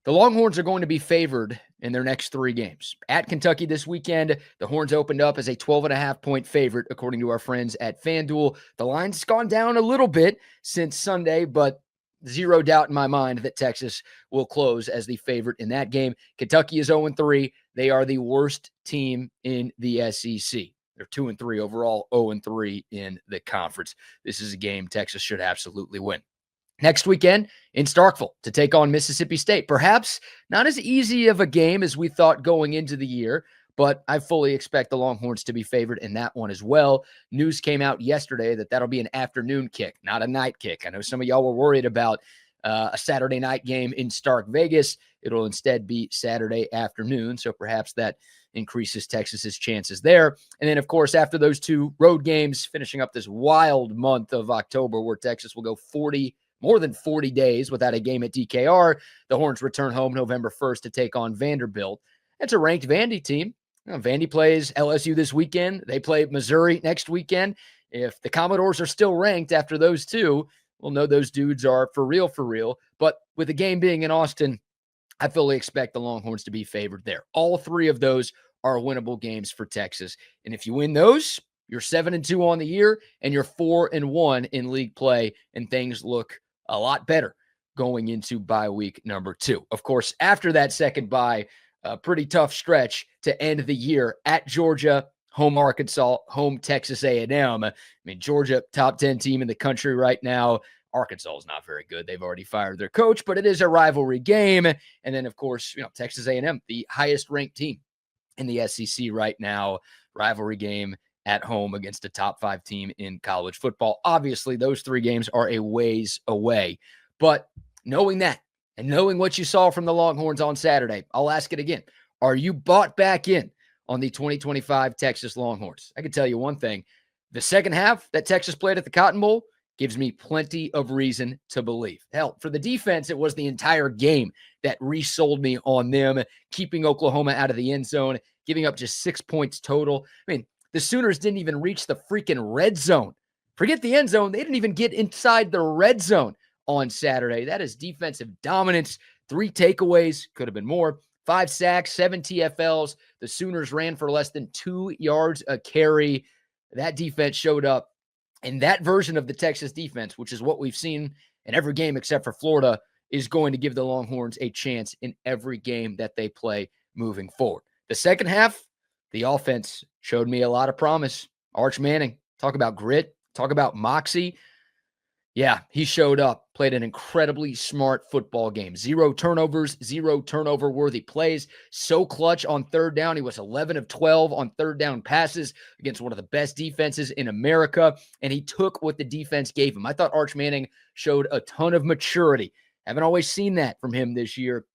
The Longhorns are going to be favored in their next 3 games. At Kentucky this weekend, the Horns opened up as a 12.5-point favorite, according to our friends at FanDuel. The line's gone down a little bit since Sunday, but zero doubt in my mind that Texas will close as the favorite in that game. Kentucky is 0-3. They are the worst team in the SEC. They're 2-3 overall, 0-3 in the conference. This is a game Texas should absolutely win. Next weekend in Starkville to take on Mississippi State. Perhaps not as easy of a game as we thought going into the year, but I fully expect the Longhorns to be favored in that one as well. News came out yesterday that that'll be an afternoon kick, not a night kick. I know some of y'all were worried about a Saturday night game in Stark Vegas. It'll instead be Saturday afternoon, so perhaps that increases Texas's chances there. And then, of course, after those two road games, finishing up this wild month of October where Texas will go more than 40 days without a game at DKR, the Horns return home November 1st to take on Vanderbilt. It's a ranked Vandy team. Vandy plays LSU this weekend. They play Missouri next weekend. If the Commodores are still ranked after those two, we'll know those dudes are for real, for real. But with the game being in Austin, I fully expect the Longhorns to be favored there. All three of those are winnable games for Texas. And if you win those, you're 7-2 on the year, and you're 4-1 in league play, and things look a lot better going into bye week number 2. Of course, after that second bye, a pretty tough stretch to end the year at Georgia, home Arkansas, home Texas A&M. I mean, Georgia, top 10 team in the country right now. Arkansas is not very good. They've already fired their coach, but it is a rivalry game. And then, of course, Texas A&M, the highest ranked team in the SEC right now. Rivalry game at home against a top 5 team in college football. Obviously, those 3 games are a ways away. But knowing that, and knowing what you saw from the Longhorns on Saturday, I'll ask it again. Are you bought back in on the 2025 Texas Longhorns? I can tell you one thing. The second half that Texas played at the Cotton Bowl gives me plenty of reason to believe. Hell, for the defense, it was the entire game that resold me on them, keeping Oklahoma out of the end zone, giving up just 6 points total. I mean, the Sooners didn't even reach the freaking red zone. Forget the end zone. They didn't even get inside the red zone on Saturday. That is defensive dominance. 3 takeaways, could have been more. 5 sacks, 7 TFLs. The Sooners ran for less than 2 yards a carry. That defense showed up. And that version of the Texas defense, which is what we've seen in every game except for Florida, is going to give the Longhorns a chance in every game that they play moving forward. The second half, the offense showed me a lot of promise. Arch Manning, talk about grit, talk about moxie. Yeah, he showed up, played an incredibly smart football game. 0 turnovers, 0 turnover-worthy plays. So clutch on third down. He was 11 of 12 on third down passes against one of the best defenses in America, and he took what the defense gave him. I thought Arch Manning showed a ton of maturity. Haven't always seen that from him this year.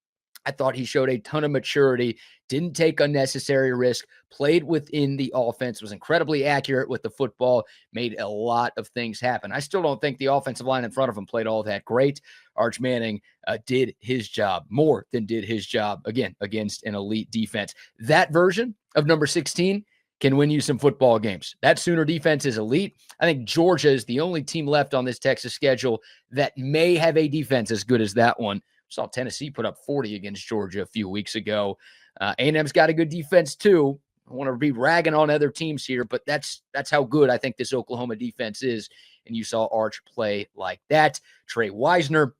I thought he showed a ton of maturity, didn't take unnecessary risk, played within the offense, was incredibly accurate with the football, made a lot of things happen. I still don't think the offensive line in front of him played all that great. Arch Manning did his job, more than did his job, again, against an elite defense. That version of number 16 can win you some football games. That Sooner defense is elite. I think Georgia is the only team left on this Texas schedule that may have a defense as good as that one. Saw Tennessee put up 40 against Georgia a few weeks ago. A&M's got a good defense too. I want to be ragging on other teams here, but that's how good I think this Oklahoma defense is. And you saw Arch play like that. Trey Wisner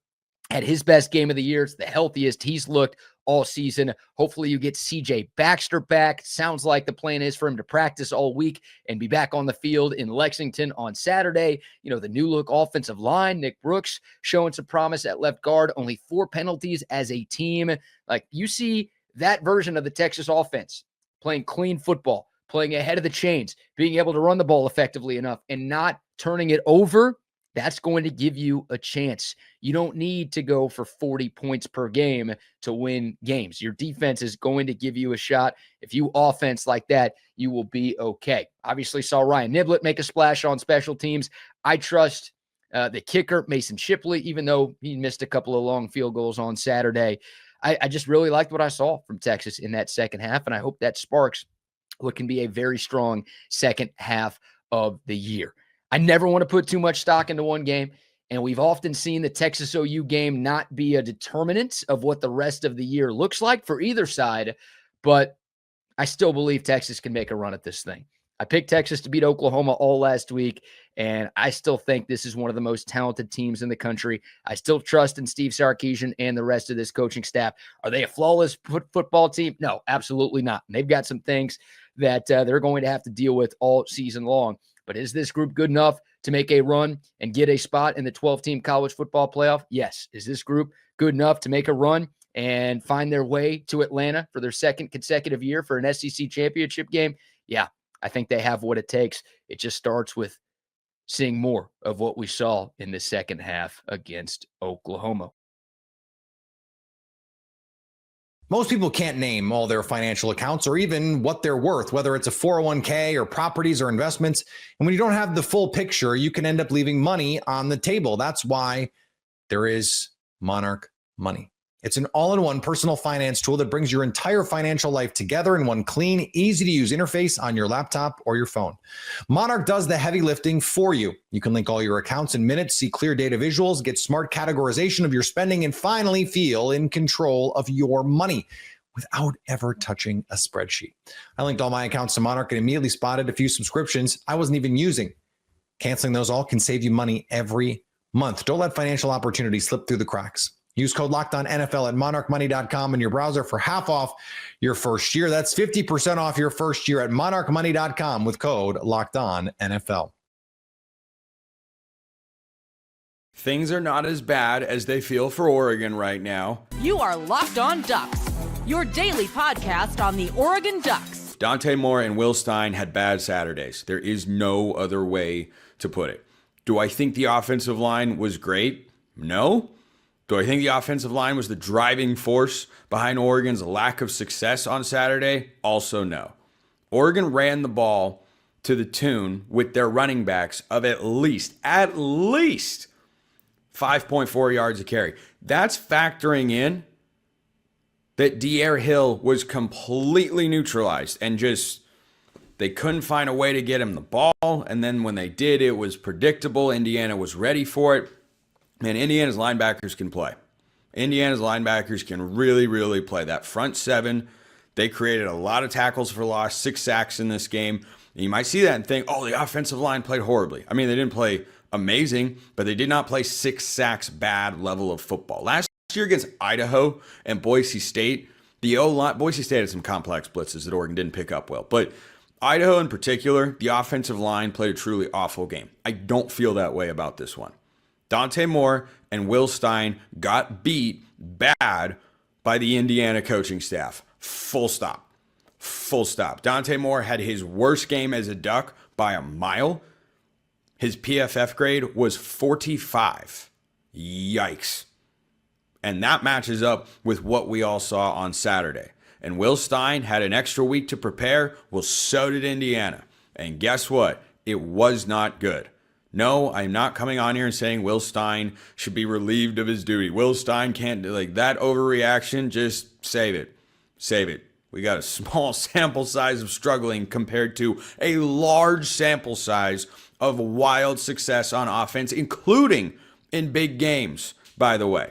had his best game of the year. It's the healthiest he's looked all season. Hopefully you get CJ Baxter back. Sounds like the plan is for him to practice all week and be back on the field in Lexington on Saturday. The new look offensive line, Nick Brooks showing some promise at left guard, only 4 penalties as a team. Like, you see that version of the Texas offense playing clean football, playing ahead of the chains, being able to run the ball effectively enough and not turning it over. That's going to give you a chance. You don't need to go for 40 points per game to win games. Your defense is going to give you a shot. If you offense like that, you will be okay. Obviously saw Ryan Niblett make a splash on special teams. I trust the kicker, Mason Shipley, even though he missed a couple of long field goals on Saturday. I just really liked what I saw from Texas in that second half, and I hope that sparks what can be a very strong second half of the year. I never want to put too much stock into one game, and we've often seen the Texas OU game not be a determinant of what the rest of the year looks like for either side, but I still believe Texas can make a run at this thing. I picked Texas to beat Oklahoma all last week, and I still think this is one of the most talented teams in the country. I still trust in Steve Sarkisian and the rest of this coaching staff. Are they a flawless football team? No, absolutely not. And they've got some things that they're going to have to deal with all season long. But is this group good enough to make a run and get a spot in the 12-team college football playoff? Yes. Is this group good enough to make a run and find their way to Atlanta for their second consecutive year for an SEC championship game? Yeah, I think they have what it takes. It just starts with seeing more of what we saw in the second half against Oklahoma. Most people can't name all their financial accounts or even what they're worth, whether it's a 401k or properties or investments. And when you don't have the full picture, you can end up leaving money on the table. That's why there is Monarch Money. It's an all-in-one personal finance tool that brings your entire financial life together in one clean, easy-to-use interface on your laptop or your phone. Monarch does the heavy lifting for you. You can link all your accounts in minutes, see clear data visuals, get smart categorization of your spending, and finally feel in control of your money without ever touching a spreadsheet. I linked all my accounts to Monarch and immediately spotted a few subscriptions I wasn't even using. Canceling those all can save you money every month. Don't let financial opportunities slip through the cracks. Use code LOCKEDONNFL at monarchmoney.com in your browser for half off your first year. That's 50% off your first year at monarchmoney.com with code LOCKEDONNFL. Things are not as bad as they feel for Oregon right now. You are Locked On Ducks, your daily podcast on the Oregon Ducks. Dante Moore and Will Stein had bad Saturdays. There is no other way to put it. Do I think the offensive line was great? No. Do I think the offensive line was the driving force behind Oregon's lack of success on Saturday? Also no. Oregon ran the ball to the tune with their running backs of at least 5.4 yards a carry. That's factoring in that De'Aaron Hill was completely neutralized and they couldn't find a way to get him the ball. And then when they did, it was predictable. Indiana was ready for it. And Indiana's linebackers can play. Indiana's linebackers can really, really play. That front seven, they created a lot of tackles for loss, 6 sacks in this game. And you might see that and think, oh, the offensive line played horribly. I mean, they didn't play amazing, but they did not play 6 sacks bad level of football. Last year against Idaho and Boise State, the O-line, Boise State had some complex blitzes that Oregon didn't pick up well. But Idaho in particular, the offensive line played a truly awful game. I don't feel that way about this one. Dante Moore and Will Stein got beat bad by the Indiana coaching staff. Full stop. Full stop. Dante Moore had his worst game as a Duck by a mile. His PFF grade was 45. Yikes. And that matches up with what we all saw on Saturday. And Will Stein had an extra week to prepare. Well, so did Indiana. And guess what? It was not good. No, I'm not coming on here and saying Will Stein should be relieved of his duty. Will Stein can't do like that overreaction. Just save it. Save it. We got a small sample size of struggling compared to a large sample size of wild success on offense, including in big games, by the way.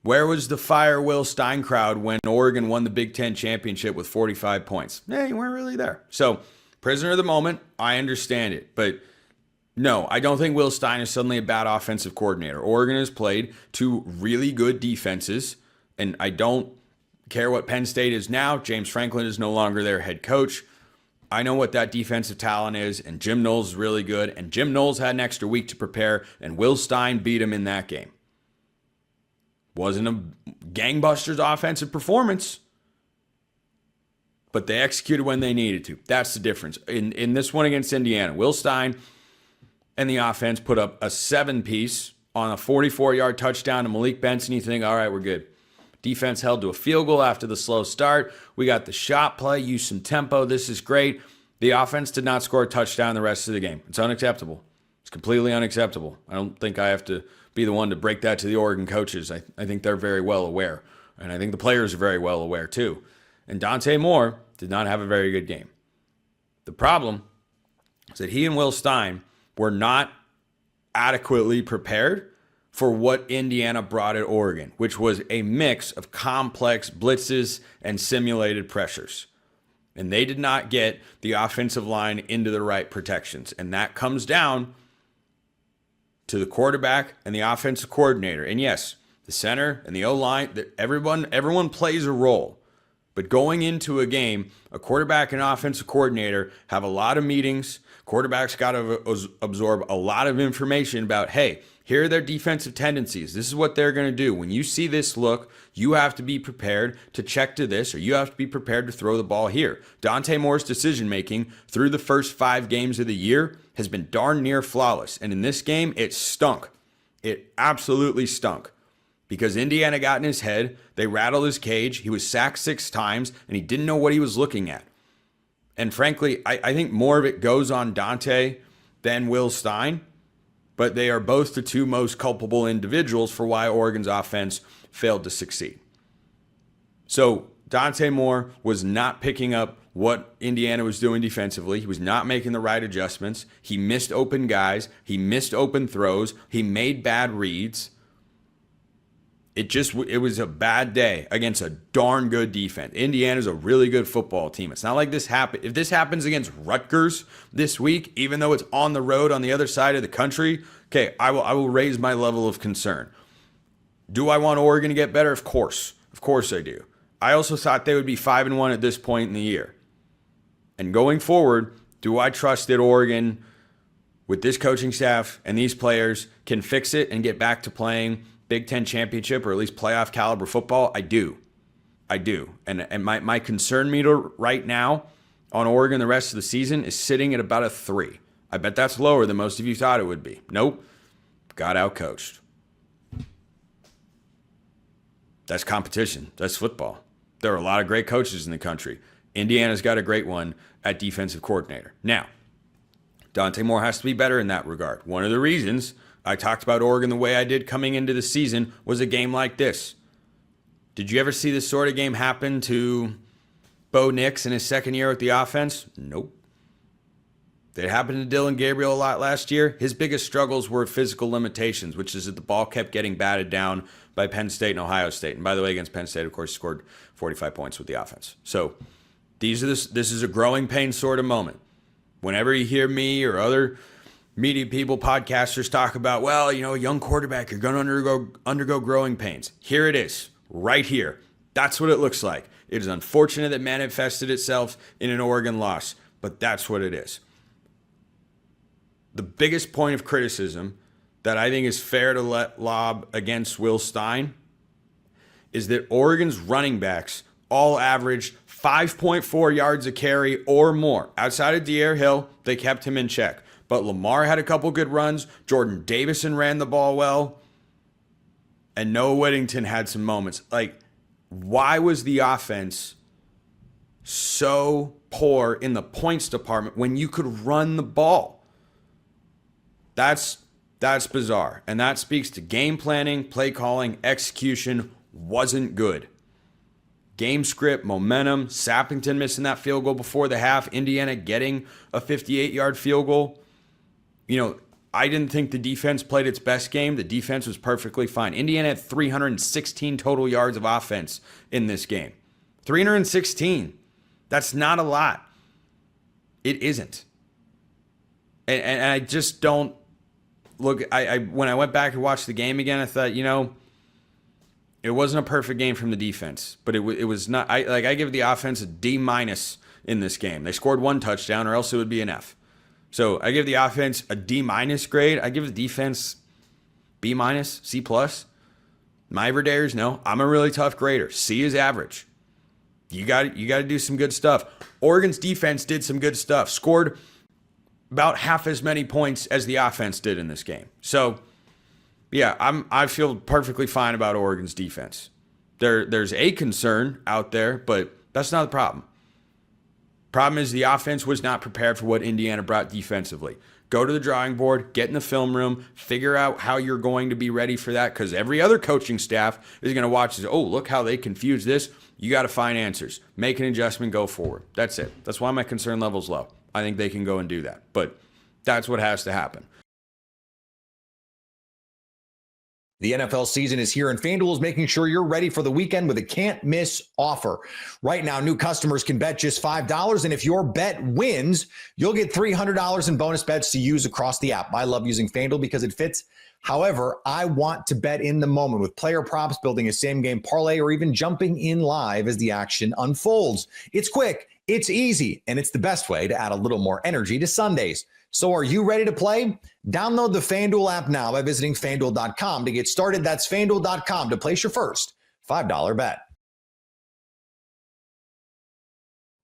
Where was the Fire Will Stein crowd when Oregon won the Big Ten championship with 45 points? You weren't really there. So, prisoner of the moment, I understand it. But no, I don't think Will Stein is suddenly a bad offensive coordinator. Oregon has played 2 really good defenses, and I don't care what Penn State is now. James Franklin is no longer their head coach. I know what that defensive talent is, and Jim Knowles is really good, and Jim Knowles had an extra week to prepare, and Will Stein beat him in that game. Wasn't a gangbusters offensive performance, but they executed when they needed to. That's the difference. In this one against Indiana, Will Stein and the offense put up a 7-piece on a 44-yard touchdown to Malik Benson. You think, all right, we're good. Defense held to a field goal after the slow start. We got the shot play, used some tempo. This is great. The offense did not score a touchdown the rest of the game. It's unacceptable. It's completely unacceptable. I don't think I have to be the one to break that to the Oregon coaches. I think they're very well aware. And I think the players are very well aware too. And Dante Moore did not have a very good game. The problem is that he and Will Stein were not adequately prepared for what Indiana brought at Oregon, which was a mix of complex blitzes and simulated pressures. And they did not get the offensive line into the right protections. And that comes down to the quarterback and the offensive coordinator. And yes, the center and the O-line, everyone plays a role. But going into a game, a quarterback and offensive coordinator have a lot of meetings. Quarterback's got to absorb a lot of information about, hey, here are their defensive tendencies. This is what they're going to do. When you see this look, you have to be prepared to check to this, or you have to be prepared to throw the ball here. Dante Moore's decision-making through the first 5 games of the year has been darn near flawless. And in this game, it stunk. It absolutely stunk. Because Indiana got in his head, they rattled his cage, he was sacked 6 times, and he didn't know what he was looking at. And frankly, I think more of it goes on Dante than Will Stein, but they are both the 2 most culpable individuals for why Oregon's offense failed to succeed. So Dante Moore was not picking up what Indiana was doing defensively. He was not making the right adjustments. He missed open guys. He missed open throws. He made bad reads. It was a bad day against a darn good defense. Indiana's a really good football team. It's not like this happened. If this happens against Rutgers this week, even though it's on the road on the other side of the country, okay, I will raise my level of concern. Do I want Oregon to get better? Of course I do. I also thought they would be 5-1 at this point in the year. And going forward, do I trust that Oregon, with this coaching staff and these players, can fix it and get back to playing Big Ten championship or at least playoff caliber football? I do. And my concern meter right now on Oregon the rest of the season is sitting at about a 3. I bet that's lower than most of you thought it would be. Nope. Got outcoached. That's competition. That's football. There are a lot of great coaches in the country. Indiana's got a great one at defensive coordinator. Now, Dante Moore has to be better in that regard. One of the reasons I talked about Oregon the way I did coming into the season was a game like this. Did you ever see this sort of game happen to Bo Nix in his second year with the offense? Nope. Did it happen to Dylan Gabriel a lot last year? His biggest struggles were physical limitations, which is that the ball kept getting batted down by Penn State and Ohio State. And by the way, against Penn State, of course, he scored 45 points with the offense. So this is a growing pain sort of moment. Whenever you hear me or other media people, podcasters talk about, well, a young quarterback, you're going to undergo growing pains. Here it is, right here. That's what it looks like. It is unfortunate that manifested itself in an Oregon loss, but that's what it is. The biggest point of criticism that I think is fair to let lob against Will Stein is that Oregon's running backs all averaged 5.4 yards a carry or more. Outside of De'Aaron Hill, they kept him in check. But Lamar had a couple good runs. Jordan Davison ran the ball well. And Noah Whittington had some moments. Why was the offense so poor in the points department when you could run the ball? That's bizarre. And that speaks to game planning, play calling, execution wasn't good. Game script, momentum, Sappington missing that field goal before the half, Indiana getting a 58-yard field goal. I didn't think the defense played its best game. The defense was perfectly fine. Indiana had 316 total yards of offense in this game. 316. That's not a lot. It isn't. And I just don't look. When I went back and watched the game again, I thought, it wasn't a perfect game from the defense, but it was not. I give the offense a D- in this game. They scored 1 touchdown, or else it would be an F. So I give the offense a D- grade. I give the defense B-, C+. My Everdares, no. I'm a really tough grader. C is average. You got to do some good stuff. Oregon's defense did some good stuff. Scored about half as many points as the offense did in this game. So, yeah, I feel perfectly fine about Oregon's defense. There's a concern out there, but that's not the problem. Problem is the offense was not prepared for what Indiana brought defensively. Go to the drawing board, get in the film room, figure out how you're going to be ready for that, because every other coaching staff is going to watch this. Oh, look how they confuse this. You got to find answers. Make an adjustment, go forward. That's it. That's why my concern level's low. I think they can go and do that, but that's what has to happen. The NFL season is here, and FanDuel is making sure you're ready for the weekend with a can't-miss offer. Right now, new customers can bet just $5, and if your bet wins, you'll get $300 in bonus bets to use across the app. I love using FanDuel because it fits. However, I want to bet in the moment with player props, building a same-game parlay, or even jumping in live as the action unfolds. It's quick, it's easy, and it's the best way to add a little more energy to Sundays. So are you ready to play? Download the FanDuel app now by visiting FanDuel.com to get started. That's FanDuel.com to place your first $5 bet.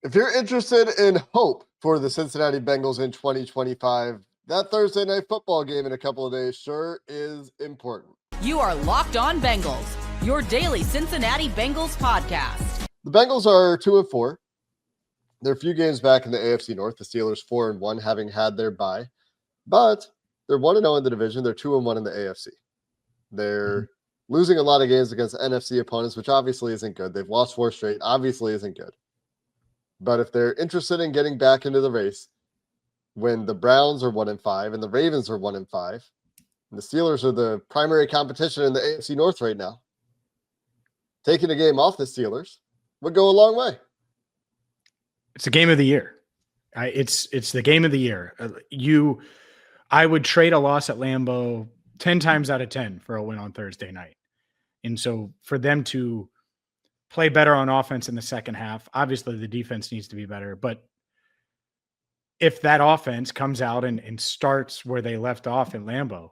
If you're interested in hope for the Cincinnati Bengals in 2025, that Thursday night football game in a couple of days sure is important. You are Locked On Bengals, your daily Cincinnati Bengals podcast. The Bengals are 2-4. They're a few games back in the AFC North. The Steelers 4-1, having had their bye. But they're 1-0 in the division. They're 2-1 in the AFC. They're losing a lot of games against NFC opponents, which obviously isn't good. They've lost 4 straight. Obviously isn't good. But if they're interested in getting back into the race, when the Browns are 1-5 and the Ravens are 1-5, and the Steelers are the primary competition in the AFC North right now, taking a game off the Steelers would go a long way. It's the game of the year. It's the game of the year. I would trade a loss at Lambeau 10 times out of 10 for a win on Thursday night. And so for them to play better on offense in the second half, obviously the defense needs to be better. But if that offense comes out and starts where they left off in Lambeau,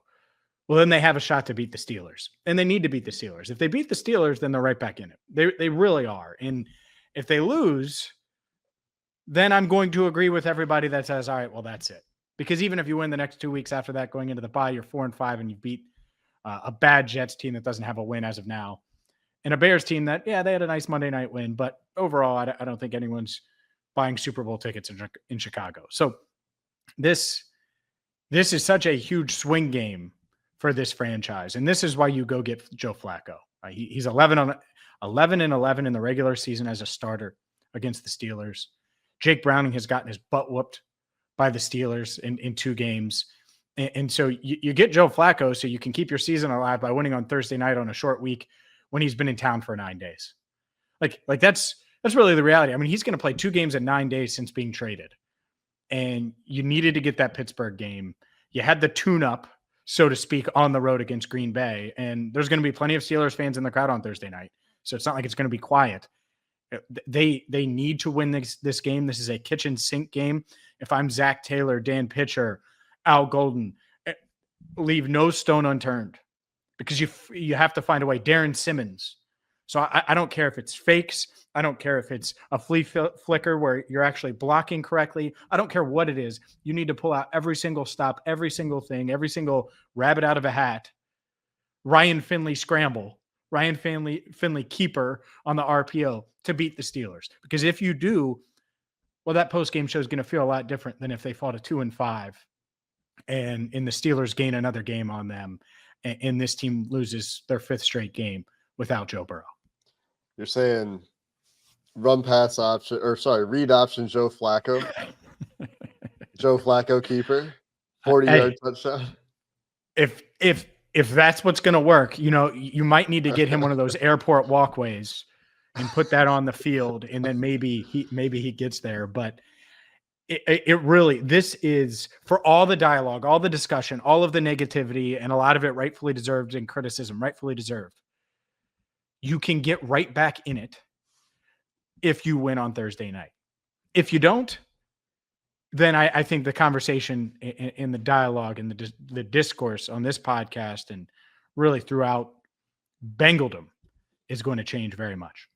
well, then they have a shot to beat the Steelers. And they need to beat the Steelers. If they beat the Steelers, then they're right back in it. They really are. And if they lose, then I'm going to agree with everybody that says, all right, well, that's it. Because even if you win the next 2 weeks after that, going into the bye, you're 4-5 and you beat a bad Jets team that doesn't have a win as of now. And a Bears team that, yeah, they had a nice Monday night win. But overall, I don't think anyone's buying Super Bowl tickets in Chicago. So this is such a huge swing game for this franchise. And this is why you go get Joe Flacco. He's 11-11 in the regular season as a starter against the Steelers. Jake Browning has gotten his butt whooped by the Steelers in 2 games. And so you get Joe Flacco so you can keep your season alive by winning on Thursday night on a short week when he's been in town for 9 days. Like that's really the reality. I mean, he's going to play 2 games in 9 days since being traded. And you needed to get that Pittsburgh game. You had the tune-up, so to speak, on the road against Green Bay. And there's going to be plenty of Steelers fans in the crowd on Thursday night. So it's not like it's going to be quiet. They need to win this game. This is a kitchen sink game. If I'm Zach Taylor, Dan Pitcher, Al Golden, leave no stone unturned because you have to find a way. Darren Simmons. So I don't care if it's fakes. I don't care if it's a flea flicker where you're actually blocking correctly. I don't care what it is. You need to pull out every single stop, every single thing, every single rabbit out of a hat. Ryan Finley scramble. Ryan Finley keeper on the RPO to beat the Steelers. Because if you do, well, that post-game show is going to feel a lot different than if they fought a 2-5 and the Steelers gain another game on them and this team loses their 5th straight game without Joe Burrow. You're saying read option Joe Flacco. Joe Flacco keeper, 40-yard touchdown. If that's what's going to work, you might need to get him one of those airport walkways and put that on the field, and then maybe he gets there. But it really, this is, for all the dialogue, all the discussion, all of the negativity, and a lot of it rightfully deserved and criticism, rightfully deserved. You can get right back in it if you win on Thursday night. If you don't, then I think the conversation in the dialogue and the discourse on this podcast and really throughout Bengaldom is going to change very much.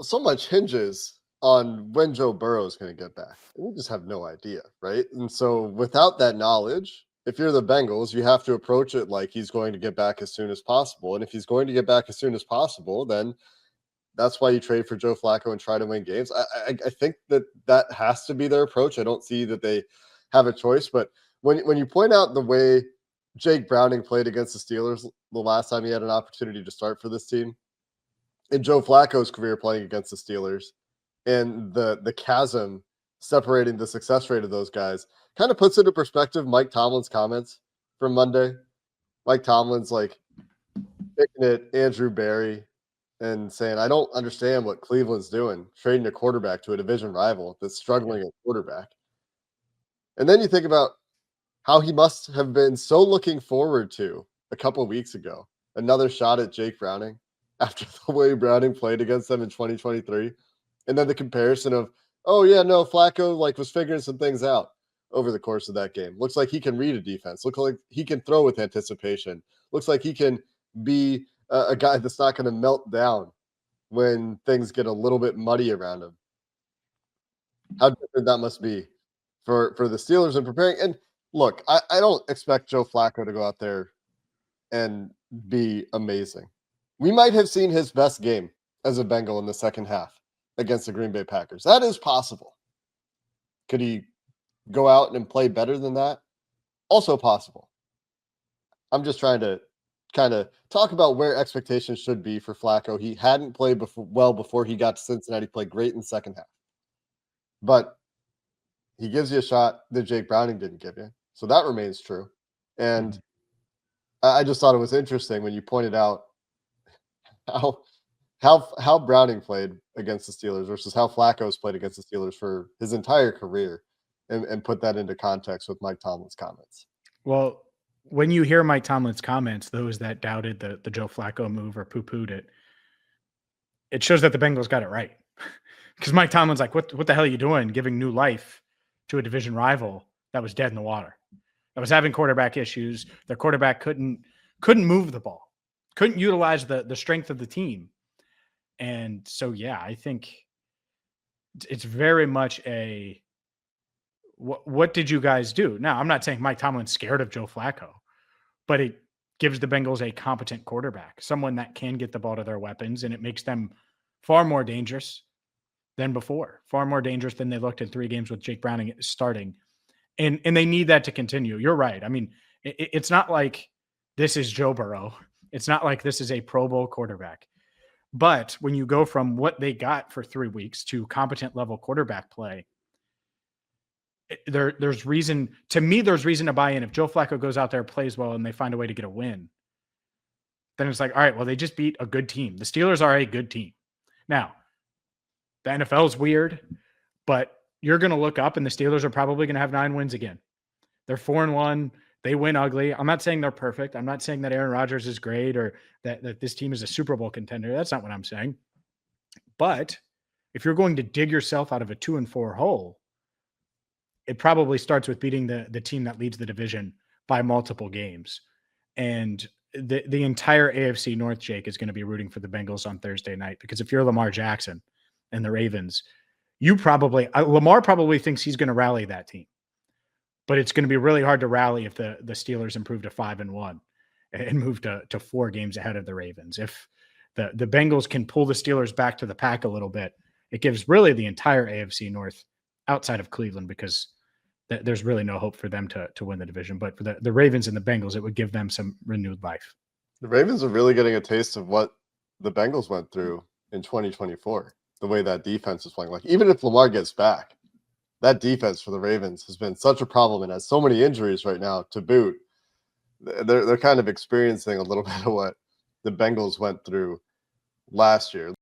So much hinges on when Joe Burrow is going to get back. We just have no idea, right? And so without that knowledge, if you're the Bengals, you have to approach it like he's going to get back as soon as possible. And if he's going to get back as soon as possible, then that's why you trade for Joe Flacco and try to win games. I think that has to be their approach. I don't see that they have a choice. But when you point out the way Jake Browning played against the Steelers the last time he had an opportunity to start for this team, and Joe Flacco's career playing against the Steelers, and the chasm separating the success rate of those guys, kind of puts into perspective Mike Tomlin's comments from Monday. Mike Tomlin's like, picking at Andrew Barry and saying, I don't understand what Cleveland's doing, trading a quarterback to a division rival that's struggling at quarterback. And then you think about how he must have been so looking forward to a couple of weeks ago, another shot at Jake Browning after the way Browning played against them in 2023. And then the comparison of, oh yeah, no, Flacco was figuring some things out over the course of that game. Looks like he can read a defense. Looks like he can throw with anticipation. Looks like he can be a guy that's not going to melt down when things get a little bit muddy around him. How different that must be for the Steelers in preparing. And look, I don't expect Joe Flacco to go out there and be amazing. We might have seen his best game as a Bengal in the second half against the Green Bay Packers. That is possible. Could he go out and play better than that? Also possible. I'm just trying to kind of talk about where expectations should be for Flacco. He hadn't played before he got to Cincinnati. Played great in the second half. But he gives you a shot that Jake Browning didn't give you. So that remains true. And I just thought it was interesting when you pointed out how Browning played against the Steelers versus how Flacco's played against the Steelers for his entire career, and put that into context with Mike Tomlin's comments. Well, when you hear Mike Tomlin's comments, those that doubted the Joe Flacco move or poo-pooed it, it shows that the Bengals got it right. Because Mike Tomlin's like, what the hell are you doing giving new life to a division rival that was dead in the water, that was having quarterback issues? Their quarterback couldn't move the ball, couldn't utilize the strength of the team. And so, yeah, I think it's very much a what did you guys do? Now, I'm not saying Mike Tomlin's scared of Joe Flacco, but it gives the Bengals a competent quarterback, someone that can get the ball to their weapons, and it makes them far more dangerous than before, far more dangerous than they looked in 3 games with Jake Browning starting. And they need that to continue. You're right. I mean, it's not like this is Joe Burrow. It's not like this is a Pro Bowl quarterback. But when you go from what they got for 3 weeks to competent level quarterback play, there's reason to buy in. If Joe Flacco goes out there, plays well, and they find a way to get a win, then it's like, all right, well, they just beat a good team. The Steelers are a good team. Now, the NFL is weird, but you're going to look up and the Steelers are probably going to have 9 wins again. They're 4-1. They win ugly. I'm not saying they're perfect. I'm not saying that Aaron Rodgers is great or that this team is a Super Bowl contender. That's not what I'm saying. But if you're going to dig yourself out of a 2-4 hole, it probably starts with beating the team that leads the division by multiple games. And the entire AFC North, Jake, is going to be rooting for the Bengals on Thursday night, because if you're Lamar Jackson and the Ravens, Lamar probably thinks he's going to rally that team. But it's going to be really hard to rally if the Steelers improve to 5-1 and move to 4 games ahead of the Ravens. If the Bengals can pull the Steelers back to the pack a little bit, it gives really the entire AFC North, outside of Cleveland, because there's really no hope for them to win the division. But for the Ravens and the Bengals, it would give them some renewed life. The Ravens are really getting a taste of what the Bengals went through in 2024, the way that defense is playing. Like, even if Lamar gets back, that defense for the Ravens has been such a problem and has so many injuries right now to boot. They're kind of experiencing a little bit of what the Bengals went through last year.